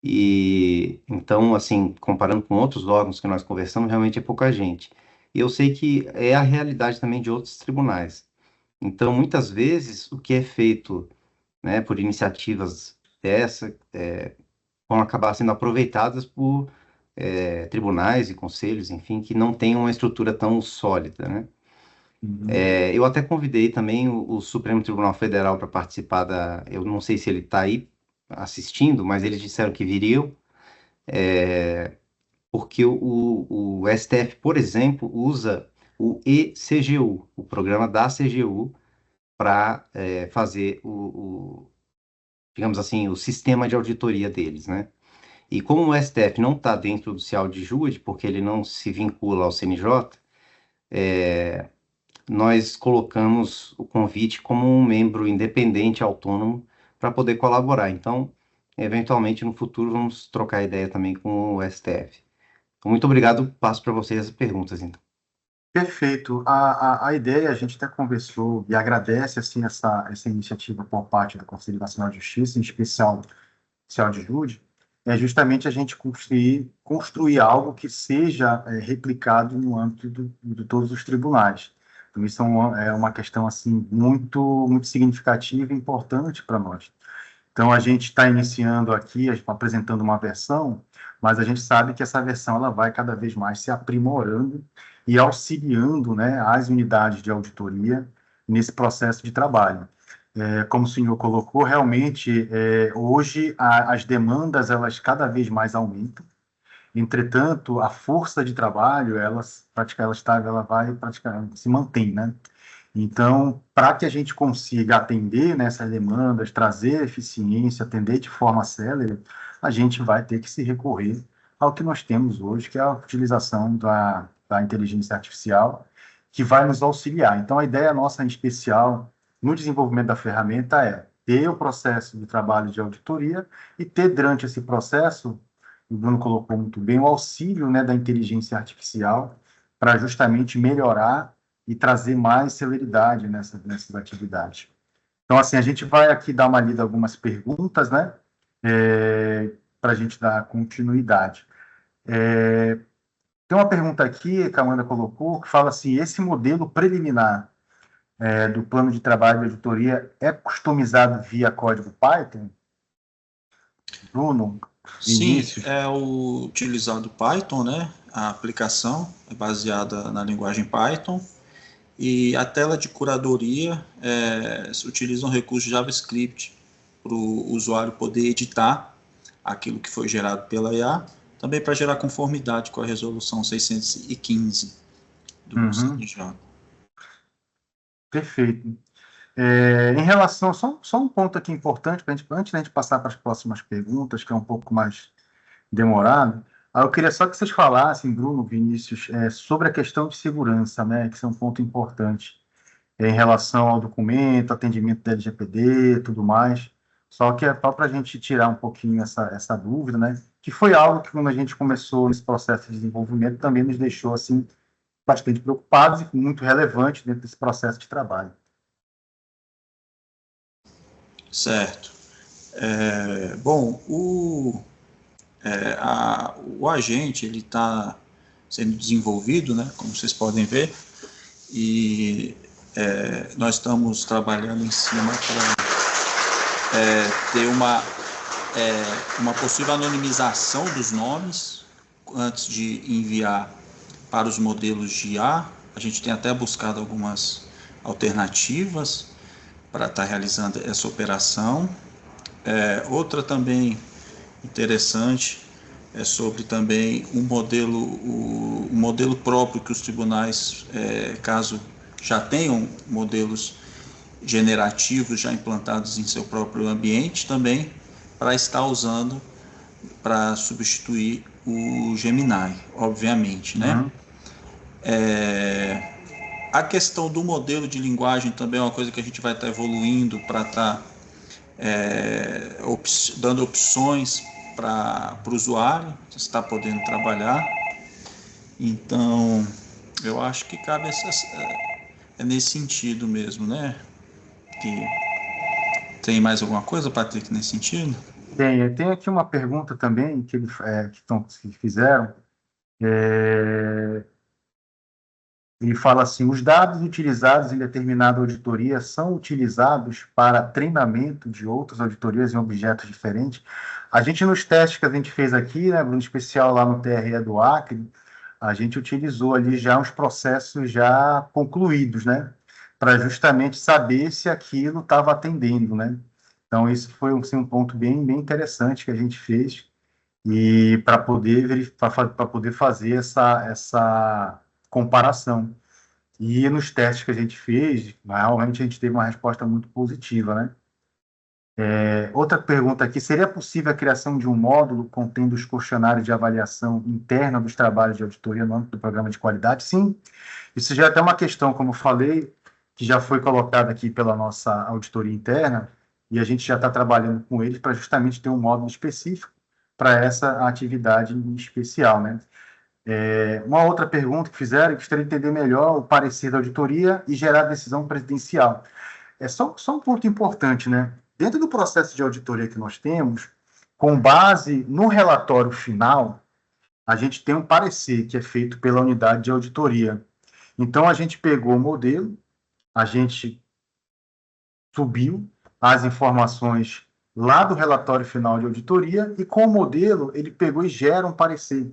E então, assim, comparando com outros órgãos que nós conversamos, realmente é pouca gente. E eu sei que é a realidade também de outros tribunais. Então, muitas vezes, o que é feito, né, por iniciativas dessa vão acabar sendo aproveitadas por tribunais e conselhos, enfim, que não têm uma estrutura tão sólida, né? Eu até convidei também o Supremo Tribunal Federal para participar eu não sei se ele está aí assistindo, mas eles disseram que viriam, porque o STF, por exemplo, usa o eCGU, o programa da CGU, para fazer digamos assim, o sistema de auditoria deles, né? E como o STF não está dentro do CIAL de Júri, porque ele não se vincula ao CNJ, nós colocamos o convite como um membro independente, autônomo, para poder colaborar. Então, eventualmente, no futuro, vamos trocar ideia também com o STF. Então, muito obrigado. Passo para vocês as perguntas, então. Perfeito. A ideia, a gente até conversou e agradece assim, essa iniciativa por parte do Conselho Nacional de Justiça, em especial de Jude, é justamente a gente construir algo que seja replicado no âmbito de todos os tribunais. Então, isso é uma questão assim, muito significativa e importante para nós. Então, a gente está iniciando aqui, a gente está apresentando uma versão, mas a gente sabe que essa versão ela vai cada vez mais se aprimorando e auxiliando, né, as unidades de auditoria nesse processo de trabalho. Como o senhor colocou, realmente, hoje as demandas elas cada vez mais aumentam. Entretanto, a força de trabalho ela vai praticamente se mantém, né? Então, para que a gente consiga atender nessas demandas, trazer eficiência, atender de forma célere, a gente vai ter que se recorrer ao que nós temos hoje, que é a utilização da inteligência artificial, que vai nos auxiliar. Então, a ideia nossa, em especial, no desenvolvimento da ferramenta, é ter o processo de trabalho de auditoria e ter, durante esse processo, o Bruno colocou muito bem, o auxílio, né, da inteligência artificial para justamente melhorar e trazer mais celeridade nessas atividades. Então, assim, a gente vai aqui dar uma lida algumas perguntas, né, para a gente dar continuidade. Tem uma pergunta aqui que a Amanda colocou, que fala assim, esse modelo preliminar do plano de trabalho de auditoria é customizado via código Python? Bruno, Sim, Vinícius? é o utilizado Python, né? A aplicação é baseada na linguagem Python e a tela de curadoria se utiliza um recurso JavaScript para o usuário poder editar aquilo que foi gerado pela IA, também para gerar conformidade com a resolução 615 do CNJ. Perfeito. Em relação, só um ponto aqui importante, antes da gente passar para as próximas perguntas, que é um pouco mais demorado, eu queria só que vocês falassem, Bruno, Vinícius, sobre a questão de segurança, né, que isso é um ponto importante, em relação ao documento, atendimento da LGPD e tudo mais, só que é só para a gente tirar um pouquinho essa dúvida, né, que foi algo que quando a gente começou nesse processo de desenvolvimento também nos deixou, assim, bastante preocupados e muito relevante dentro desse processo de trabalho. Certo. Bom, o agente ele está sendo desenvolvido, né, como vocês podem ver, e nós estamos trabalhando em cima para ter uma possível anonimização dos nomes antes de enviar para os modelos de IA. A gente tem até buscado algumas alternativas para estar realizando essa operação. Outra também interessante é sobre também um modelo próprio que os tribunais, caso já tenham modelos generativos já implantados em seu próprio ambiente, também para estar usando para substituir o Gemini, obviamente, né? A questão do modelo de linguagem também é uma coisa que a gente vai estar evoluindo para estar dando opções para o usuário estar podendo trabalhar. Então, eu acho que cabe nesse sentido mesmo, né? Tem mais alguma coisa, Patrick, nesse sentido? Tem aqui uma pergunta também que fizeram. Ele fala assim, os dados utilizados em determinada auditoria são utilizados para treinamento de outras auditorias em objetos diferentes. A gente, nos testes que a gente fez aqui, né, Bruno, especial lá no TRE do Acre, a gente utilizou ali já uns processos já concluídos, né, para justamente saber se aquilo estava atendendo, né. Então, isso foi assim, um ponto bem interessante que a gente fez e para poder fazer essa comparação. E nos testes que a gente fez, realmente a gente teve uma resposta muito positiva, né? Outra pergunta aqui, seria possível a criação de um módulo contendo os questionários de avaliação interna dos trabalhos de auditoria no âmbito do programa de qualidade? Sim, isso já é até uma questão, como eu falei, que já foi colocada aqui pela nossa auditoria interna, e a gente já está trabalhando com eles para justamente ter um módulo específico para essa atividade em especial, né? Uma outra pergunta que fizeram, gostaria de entender melhor o parecer da auditoria e gerar decisão presidencial. Só um ponto importante, né? Dentro do processo de auditoria que nós temos, com base no relatório final, a gente tem um parecer que é feito pela unidade de auditoria. Então, a gente pegou o modelo, a gente subiu as informações lá do relatório final de auditoria e, com o modelo, ele pegou e gera um parecer,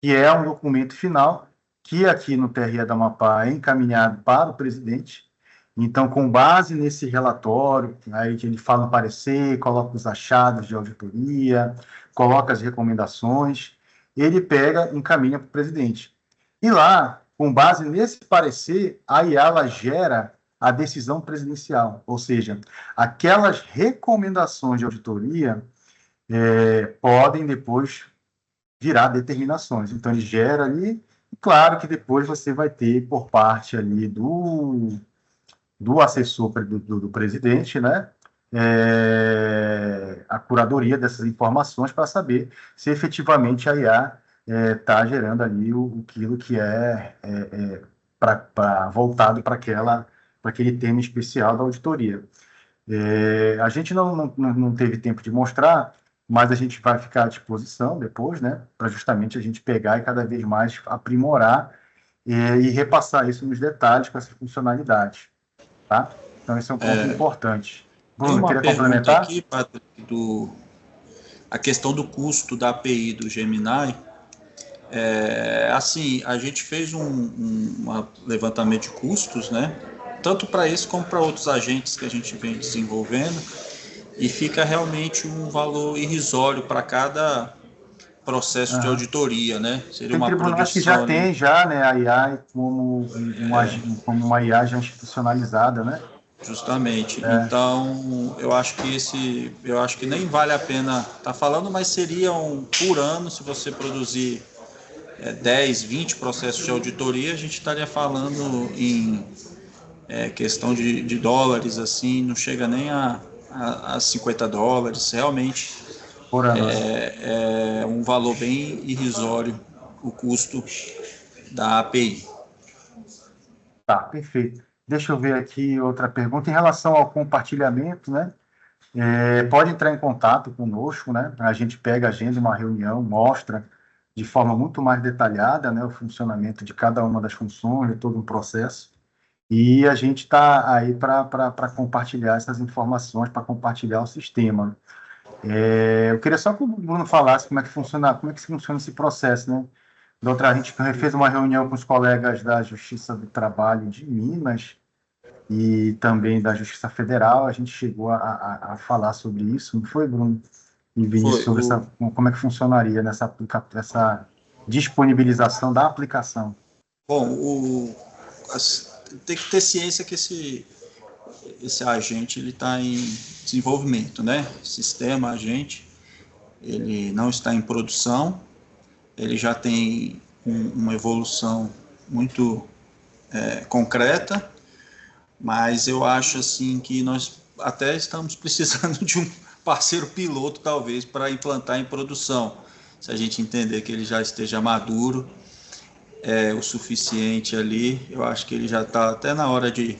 que é um documento final que aqui no TRE da Amapá é encaminhado para o presidente. Então, com base nesse relatório, aí que ele fala no parecer, coloca os achados de auditoria, coloca as recomendações, ele pega e encaminha para o presidente. E lá, com base nesse parecer, a IA ela gera a decisão presidencial, ou seja, aquelas recomendações de auditoria podem depois virar determinações. Então, ele gera ali, e claro que depois você vai ter por parte ali do assessor do presidente, né, a curadoria dessas informações para saber se efetivamente a IA está gerando ali aquilo que voltado para aquele tema especial da auditoria. A gente não teve tempo de mostrar, mas a gente vai ficar à disposição depois, né, para justamente a gente pegar e cada vez mais aprimorar e repassar isso nos detalhes com essa funcionalidade. Tá? Então, esse é um ponto importante. Bruno, queria complementar? Aqui, Patrick, a questão do custo da API do Gemini. Assim, a gente fez um levantamento de custos, né? Tanto para esse como para outros agentes que a gente vem desenvolvendo, e fica realmente um valor irrisório para cada processo de auditoria, né? Seria uma tribunais que já tem né, a IA como uma IA já institucionalizada, né? Justamente. Então, eu acho que nem vale a pena estar falando, mas seriam por ano, se você produzir 10, 20 processos de auditoria, a gente estaria falando em questão de dólares, assim, não chega nem a $50, realmente. Por ano. É um valor bem irrisório o custo da API. Tá, perfeito. Deixa eu ver aqui outra pergunta. Em relação ao compartilhamento, né? Pode entrar em contato conosco, né? A gente pega, agenda uma reunião, mostra de forma muito mais detalhada, né, o funcionamento de cada uma das funções, de todo um processo. E a gente está aí para compartilhar essas informações, para compartilhar o sistema. Eu queria só que o Bruno falasse como é que funciona esse processo, né? A gente fez uma reunião com os colegas da Justiça do Trabalho de Minas e também da Justiça Federal. A gente chegou a falar sobre isso, não foi, Bruno? E Vinícius, sobre como é que funcionaria nessa disponibilização da aplicação. Bom, tem que ter ciência que esse agente está em desenvolvimento, né? Sistema, agente, ele não está em produção, ele já tem uma evolução muito concreta, mas eu acho assim que nós até estamos precisando de um parceiro piloto, talvez, para implantar em produção. Se a gente entender que ele já esteja maduro, o suficiente ali, eu acho que ele já está até na hora de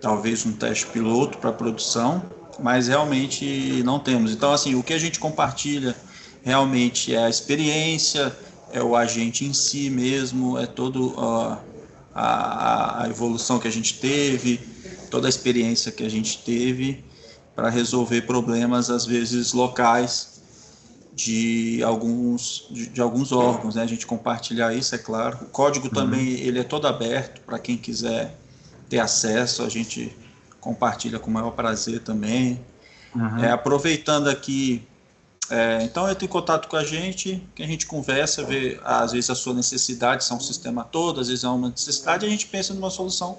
talvez um teste piloto para produção, mas realmente não temos. Então, assim, o que a gente compartilha realmente é a experiência, é o agente em si mesmo, é toda a evolução que a gente teve, toda a experiência que a gente teve para resolver problemas, às vezes, locais de alguns órgãos, né? A gente compartilhar isso, é claro. O código também ele é todo aberto para quem quiser ter acesso, a gente compartilha com o maior prazer também. Aproveitando aqui, então entra em contato com a gente, que a gente conversa, vê às vezes a sua necessidade, são um sistema todo, às vezes é uma necessidade, e a gente pensa numa solução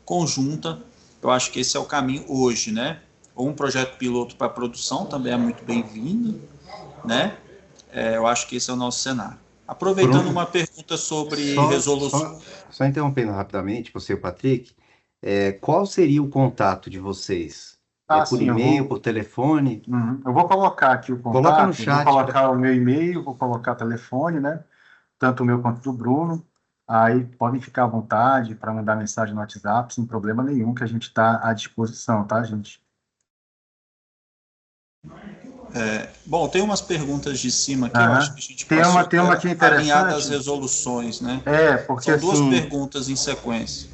conjunta. Eu acho que esse é o caminho hoje, né? ou um projeto piloto para produção também é muito bem-vindo, né? Eu acho que esse é o nosso cenário. Aproveitando Bruno, uma pergunta sobre Só, resolução. só interrompendo rapidamente, você e o Patrick, qual seria o contato de vocês? Por Sim, e-mail, por telefone? eu vou colocar aqui o Coloca no contato, vou chat. colocar o meu e-mail, vou colocar o telefone, né? Tanto o meu quanto do Bruno. Aí podem ficar à vontade para mandar mensagem no WhatsApp, sem problema nenhum, que a gente está à disposição, tá, gente? Bom, tem umas perguntas de cima que eu Aham. acho que a gente Tem passou uma aqui alinhada às interessante. resoluções, né? Porque São duas assim, perguntas em sequência.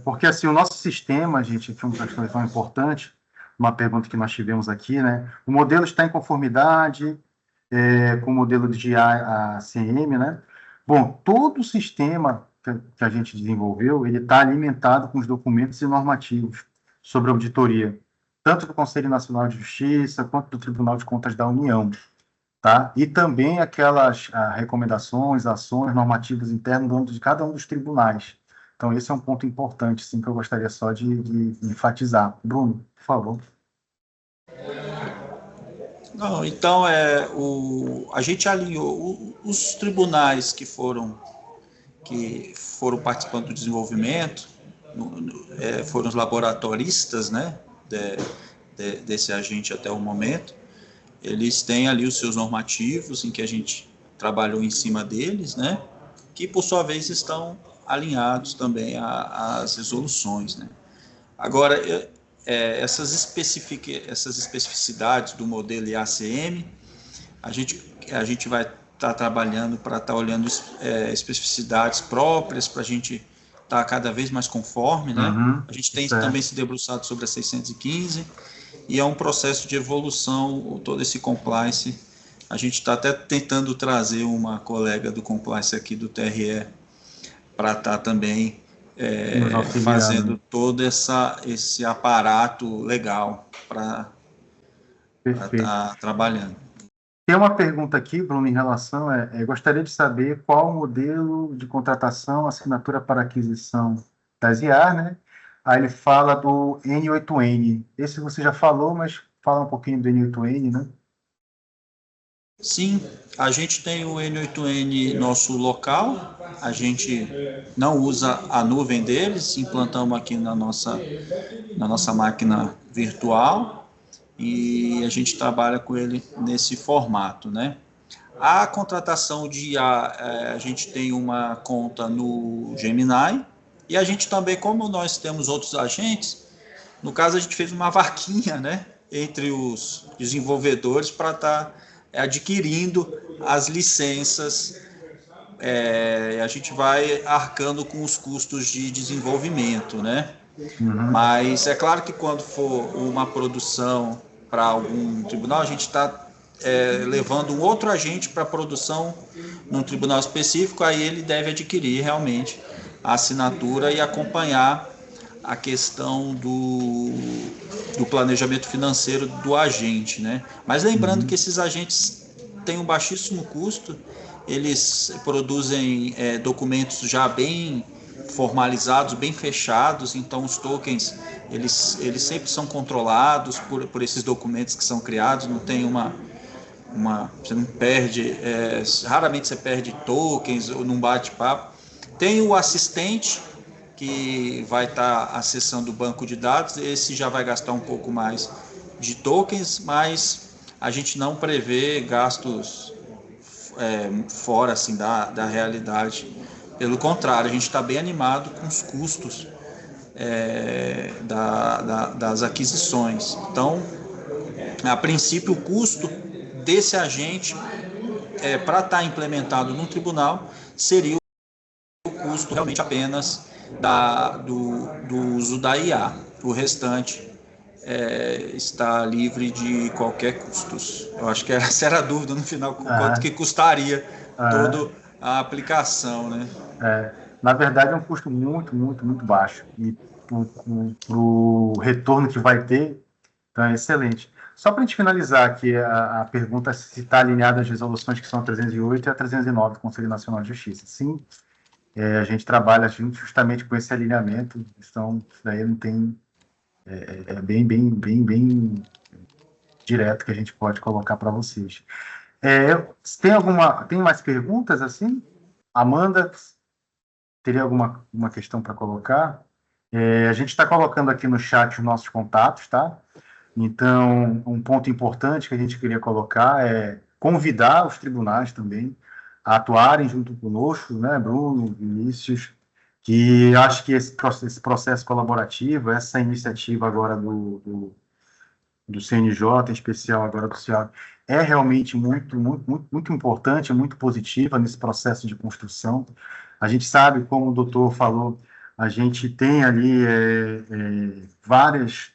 porque assim, o nosso sistema, gente, foi uma questão importante, uma pergunta que nós tivemos aqui, né? O modelo está em conformidade com o modelo de ACM, né? Bom, todo o sistema que a gente desenvolveu, ele está alimentado com os documentos e normativos sobre auditoria, tanto do Conselho Nacional de Justiça quanto do Tribunal de Contas da União, tá? E também aquelas recomendações, ações normativas internas de cada um dos tribunais. Então, esse é um ponto importante, sim, que eu gostaria só de enfatizar. Bruno, por favor. Não, então, a gente alinhou os tribunais que foram participando do desenvolvimento, foram os laboratoristas, né, desse agente até o momento. Eles têm ali os seus normativos, em que a gente trabalhou em cima deles, né, que, por sua vez, estão alinhados também às resoluções, né. Agora, essas especificidades do modelo IACM, a gente vai estar trabalhando para estar olhando especificidades próprias, para a gente estar cada vez mais conforme, né? A gente tem também se debruçado sobre a 615, e é um processo de evolução, todo esse compliance. A gente está até tentando trazer uma colega do compliance aqui do TRE para estar também fazendo todo esse aparato legal para estar trabalhando. Tem uma pergunta aqui, Bruno, em relação gostaria de saber qual o modelo de contratação, assinatura para aquisição das IA, né? Aí ele fala do N8N. Esse você já falou, mas fala um pouquinho do N8N, né? Sim, a gente tem o N8N nosso local, a gente não usa a nuvem deles, implantamos aqui na nossa máquina virtual e a gente trabalha com ele nesse formato, né? A contratação de IA, a gente tem uma conta no Gemini e a gente também, como nós temos outros agentes, no caso a gente fez uma vaquinha, né, entre os desenvolvedores para estar adquirindo as licenças. A gente vai arcando com os custos de desenvolvimento, né? Mas é claro que quando for uma produção para algum tribunal, a gente está levando um outro agente para a produção num tribunal específico, aí ele deve adquirir realmente a assinatura e acompanhar a questão do planejamento financeiro do agente, né? Mas lembrando que esses agentes têm um baixíssimo custo, eles produzem documentos já bem formalizados, bem fechados, então os tokens eles sempre são controlados por esses documentos que são criados, não tem você não perde, raramente você perde tokens ou num bate-papo. Tem o assistente que vai estar acessando o banco de dados, esse já vai gastar um pouco mais de tokens, mas a gente não prevê gastos fora assim, da realidade. Pelo contrário, a gente está bem animado com os custos das aquisições. Então, a princípio, o custo desse agente para estar implementado no tribunal seria o custo realmente apenas do uso da IA. O restante está livre de qualquer custos. Eu acho que essa era a dúvida no final, quanto que custaria toda a aplicação, né? Na verdade, é um custo muito, muito, muito baixo. E para o retorno que vai ter, então é excelente. Só para a gente finalizar aqui, a pergunta se está alinhada às resoluções que são a 308 e a 309 do Conselho Nacional de Justiça. Sim, a gente trabalha justamente com esse alinhamento, então isso daí não tem é bem direto que a gente pode colocar para vocês. Tem mais perguntas assim? Amanda, teria alguma questão para colocar? A gente está colocando aqui no chat os nossos contatos, tá? Então, um ponto importante que a gente queria colocar é convidar os tribunais também a atuarem junto conosco, né, Bruno, Vinícius, que acho que esse processo colaborativo, essa iniciativa agora do CNJ, em especial agora do CIAB, é realmente muito importante, muito positiva nesse processo de construção. A gente sabe, como o doutor falou, a gente tem ali várias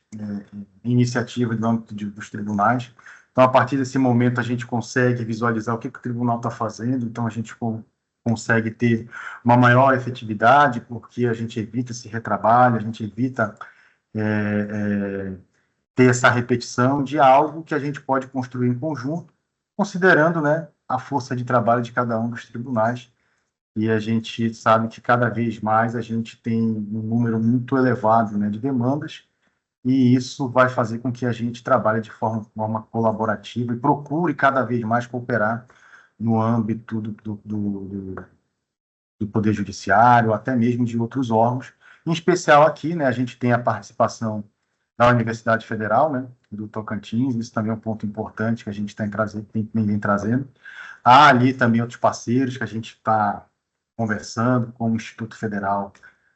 iniciativas no âmbito dos tribunais. Então, a partir desse momento, a gente consegue visualizar o que o tribunal está fazendo, então a gente consegue ter uma maior efetividade, porque a gente evita esse retrabalho, a gente evita ter essa repetição de algo que a gente pode construir em conjunto, considerando, né, a força de trabalho de cada um dos tribunais. E a gente sabe que cada vez mais a gente tem um número muito elevado, né, de demandas, e isso vai fazer com que a gente trabalhe de forma colaborativa e procure cada vez mais cooperar no âmbito do Poder Judiciário, até mesmo de outros órgãos. Em especial aqui, né, a gente tem a participação da Universidade Federal, né, do Tocantins, isso também é um ponto importante que a gente vem trazendo. Há ali também outros parceiros que a gente está conversando com o Instituto Federal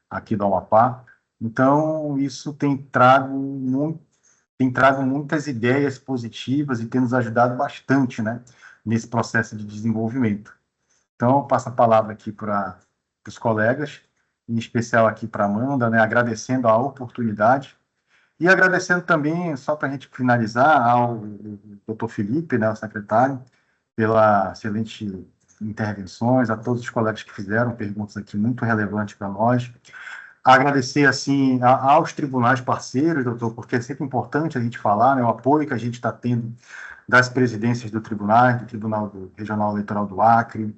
aqui do Amapá. Então, isso tem trago muitas ideias positivas e tem nos ajudado bastante, né, nesse processo de desenvolvimento. Então, eu passo a palavra aqui para os colegas, em especial aqui para a Amanda, né, agradecendo a oportunidade e agradecendo também, só para a gente finalizar, ao doutor Felipe, né, o secretário, pela excelente intervenções, a todos os colegas que fizeram perguntas aqui muito relevantes para nós. Agradecer, assim, aos tribunais parceiros, doutor, porque é sempre importante a gente falar, né, o apoio que a gente está tendo das presidências do Tribunal Regional Eleitoral do Acre,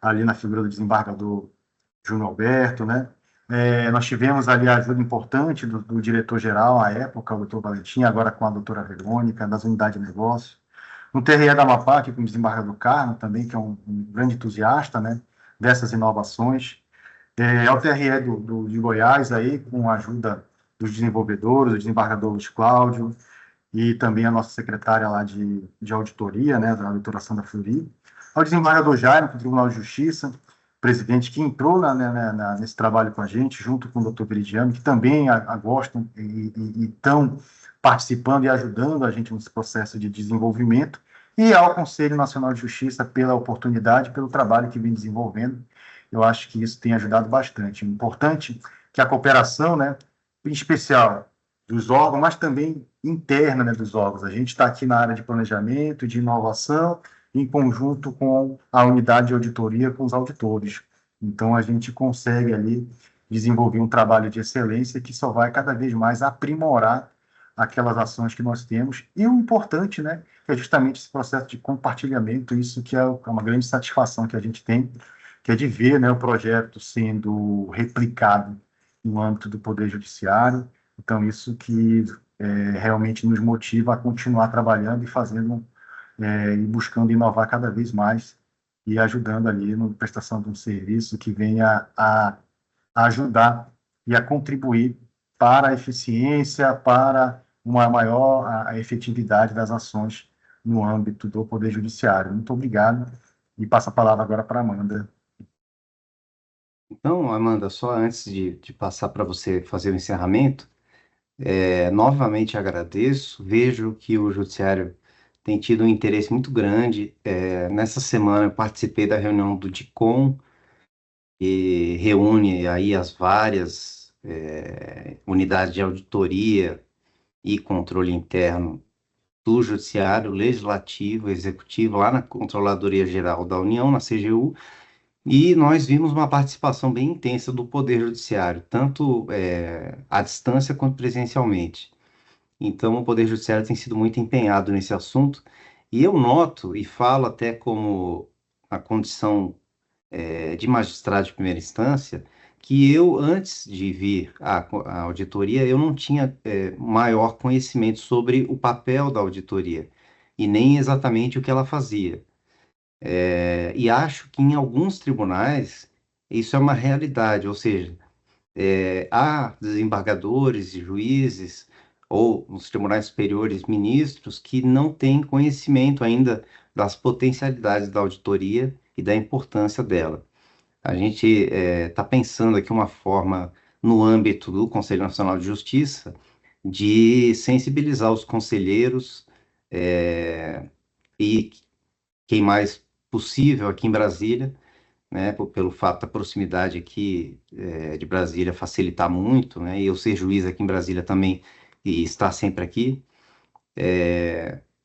ali na figura do desembargador Júnior Alberto, né? Nós tivemos ali a ajuda importante do diretor-geral, à época, o doutor Valentim, agora com a doutora Verônica, das unidades de negócios. No TRE da Amapá, aqui com o desembargador Carmo, também, que é um grande entusiasta, né, dessas inovações. Ao TRE de Goiás, aí, com a ajuda dos desenvolvedores, o desembargador Luiz Cláudio, e também a nossa secretária lá de auditoria, né, da doutora Sandra Fleury. Ao desembargador Jaime, do Tribunal de Justiça, presidente que entrou nesse trabalho com a gente, junto com o doutor Veridiano, que também gostam e estão participando e ajudando a gente nesse processo de desenvolvimento, e ao Conselho Nacional de Justiça pela oportunidade, pelo trabalho que vem desenvolvendo. Eu acho que isso tem ajudado bastante. É importante que a cooperação, né, em especial dos órgãos, mas também interna, né, dos órgãos. A gente está aqui na área de planejamento, de inovação, em conjunto com a unidade de auditoria, com os auditores. Então, a gente consegue ali desenvolver um trabalho de excelência que só vai cada vez mais aprimorar aquelas ações que nós temos. E o importante, né, é justamente esse processo de compartilhamento, isso que é uma grande satisfação que a gente tem, que é de ver, né, o projeto sendo replicado no âmbito do Poder Judiciário. Então, isso que realmente nos motiva a continuar trabalhando e fazendo e buscando inovar cada vez mais e ajudando ali na prestação de um serviço que venha a ajudar e a contribuir para a eficiência, para uma maior a efetividade das ações no âmbito do Poder Judiciário. Muito obrigado e passo a palavra agora para a Amanda. Então, Amanda, só antes de passar para você fazer o encerramento, novamente agradeço, vejo que o Judiciário tem tido um interesse muito grande. Nessa semana eu participei da reunião do DICOM, que reúne aí as várias unidades de auditoria e controle interno do Judiciário, Legislativo, Executivo, lá na Controladoria Geral da União, na CGU, e nós vimos uma participação bem intensa do Poder Judiciário, tanto à distância quanto presencialmente. Então, o Poder Judiciário tem sido muito empenhado nesse assunto, e eu noto, e falo até como a condição de magistrado de primeira instância, que eu, antes de vir à auditoria, eu não tinha maior conhecimento sobre o papel da auditoria e nem exatamente o que ela fazia. E acho que em alguns tribunais isso é uma realidade, ou seja, há desembargadores e juízes, ou nos tribunais superiores, ministros, que não têm conhecimento ainda das potencialidades da auditoria e da importância dela. A gente está pensando aqui uma forma, no âmbito do Conselho Nacional de Justiça, de sensibilizar os conselheiros e quem mais possível aqui em Brasília, né, pelo fato da proximidade aqui de Brasília facilitar muito, né, e eu ser juiz aqui em Brasília também e estar sempre aqui,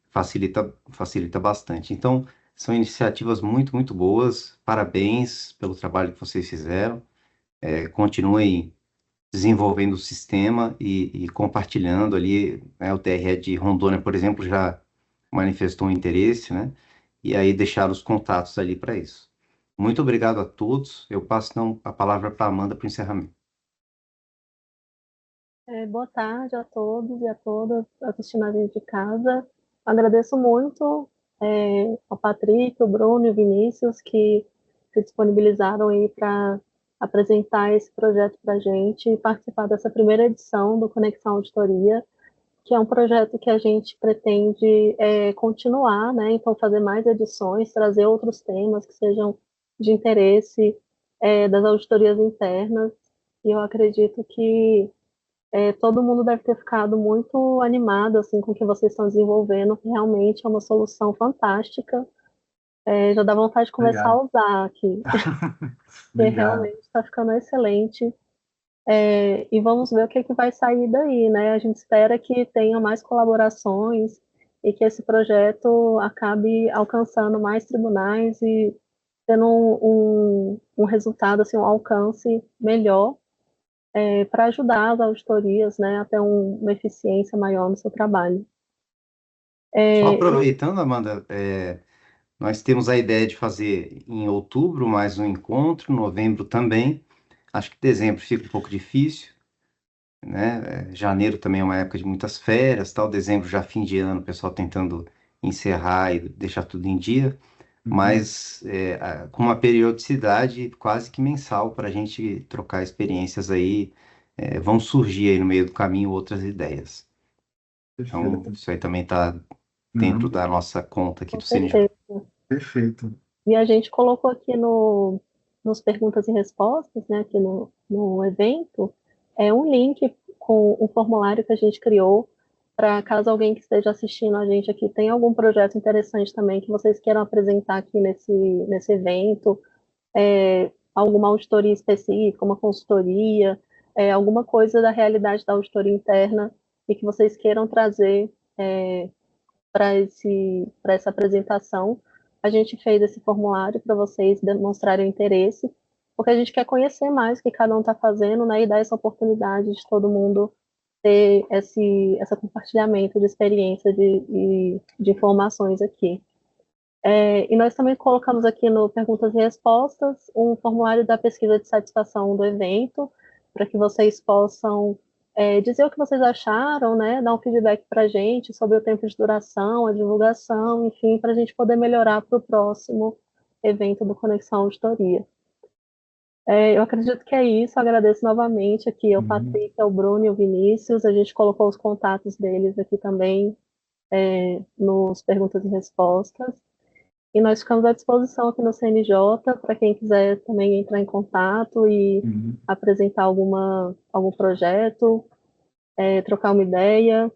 facilita bastante. Então, são iniciativas muito, muito boas. Parabéns pelo trabalho que vocês fizeram. Continuem desenvolvendo o sistema e compartilhando ali, né, o TRE de Rondônia, por exemplo, já manifestou um interesse, né? E aí deixar os contatos ali para isso. Muito obrigado a todos. Eu passo então a palavra para a Amanda para o encerramento. Boa tarde a todos e a todas assistindo a gente de casa. Agradeço muito ao Patrick, o Bruno e o Vinícius que se disponibilizaram aí para apresentar esse projeto para a gente e participar dessa primeira edição do Conexão Auditoria, que é um projeto que a gente pretende continuar, né? Então, fazer mais edições, trazer outros temas que sejam de interesse das auditorias internas. E eu acredito que todo mundo deve ter ficado muito animado assim, com o que vocês estão desenvolvendo. Realmente é uma solução fantástica. Já dá vontade de começar a usar aqui, porque realmente está ficando excelente. E vamos ver o que vai sair daí, né? A gente espera que tenha mais colaborações e que esse projeto acabe alcançando mais tribunais e tendo um resultado, assim, um alcance melhor para ajudar as auditorias, né, a ter uma eficiência maior no seu trabalho. Só aproveitando, Amanda, nós temos a ideia de fazer em outubro mais um encontro, novembro também. Acho que dezembro fica um pouco difícil, né? Janeiro também é uma época de muitas férias, tal. Dezembro já fim de ano, o pessoal tentando encerrar e deixar tudo em dia, mas com uma periodicidade quase que mensal para a gente trocar experiências aí. Vão surgir aí no meio do caminho outras ideias. Então, isso aí também está dentro da nossa conta aqui do CNJ. Perfeito. E a gente colocou aqui nos perguntas e respostas, né, aqui no evento, um link com um formulário que a gente criou para caso alguém que esteja assistindo a gente aqui tenha algum projeto interessante também que vocês queiram apresentar aqui nesse evento, alguma auditoria específica, uma consultoria, alguma coisa da realidade da auditoria interna e que vocês queiram trazer para essa apresentação. A gente fez esse formulário para vocês demonstrarem interesse, porque a gente quer conhecer mais o que cada um está fazendo, né, e dar essa oportunidade de todo mundo ter esse compartilhamento de experiência de informações aqui. E nós também colocamos aqui no Perguntas e Respostas um formulário da pesquisa de satisfação do evento, para que vocês possam dizer o que vocês acharam, né, dar um feedback para a gente sobre o tempo de duração, a divulgação, enfim, para a gente poder melhorar para o próximo evento do Conexão Auditoria. Eu acredito que é isso, agradeço novamente aqui ao Patrick, ao Bruno e ao Vinícius, a gente colocou os contatos deles aqui também nos Perguntas e Respostas, e nós ficamos à disposição aqui no CNJ para quem quiser também entrar em contato e apresentar algum projeto, trocar uma ideia.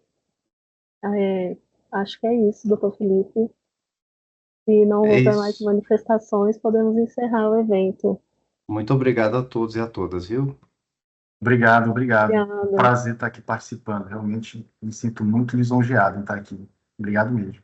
Acho que é isso, doutor Felipe. Se não houver mais manifestações, podemos encerrar o evento. Muito obrigado a todos e a todas, viu? Obrigado. Obrigada. Prazer estar aqui participando. Realmente me sinto muito lisonjeado em estar aqui. Obrigado mesmo.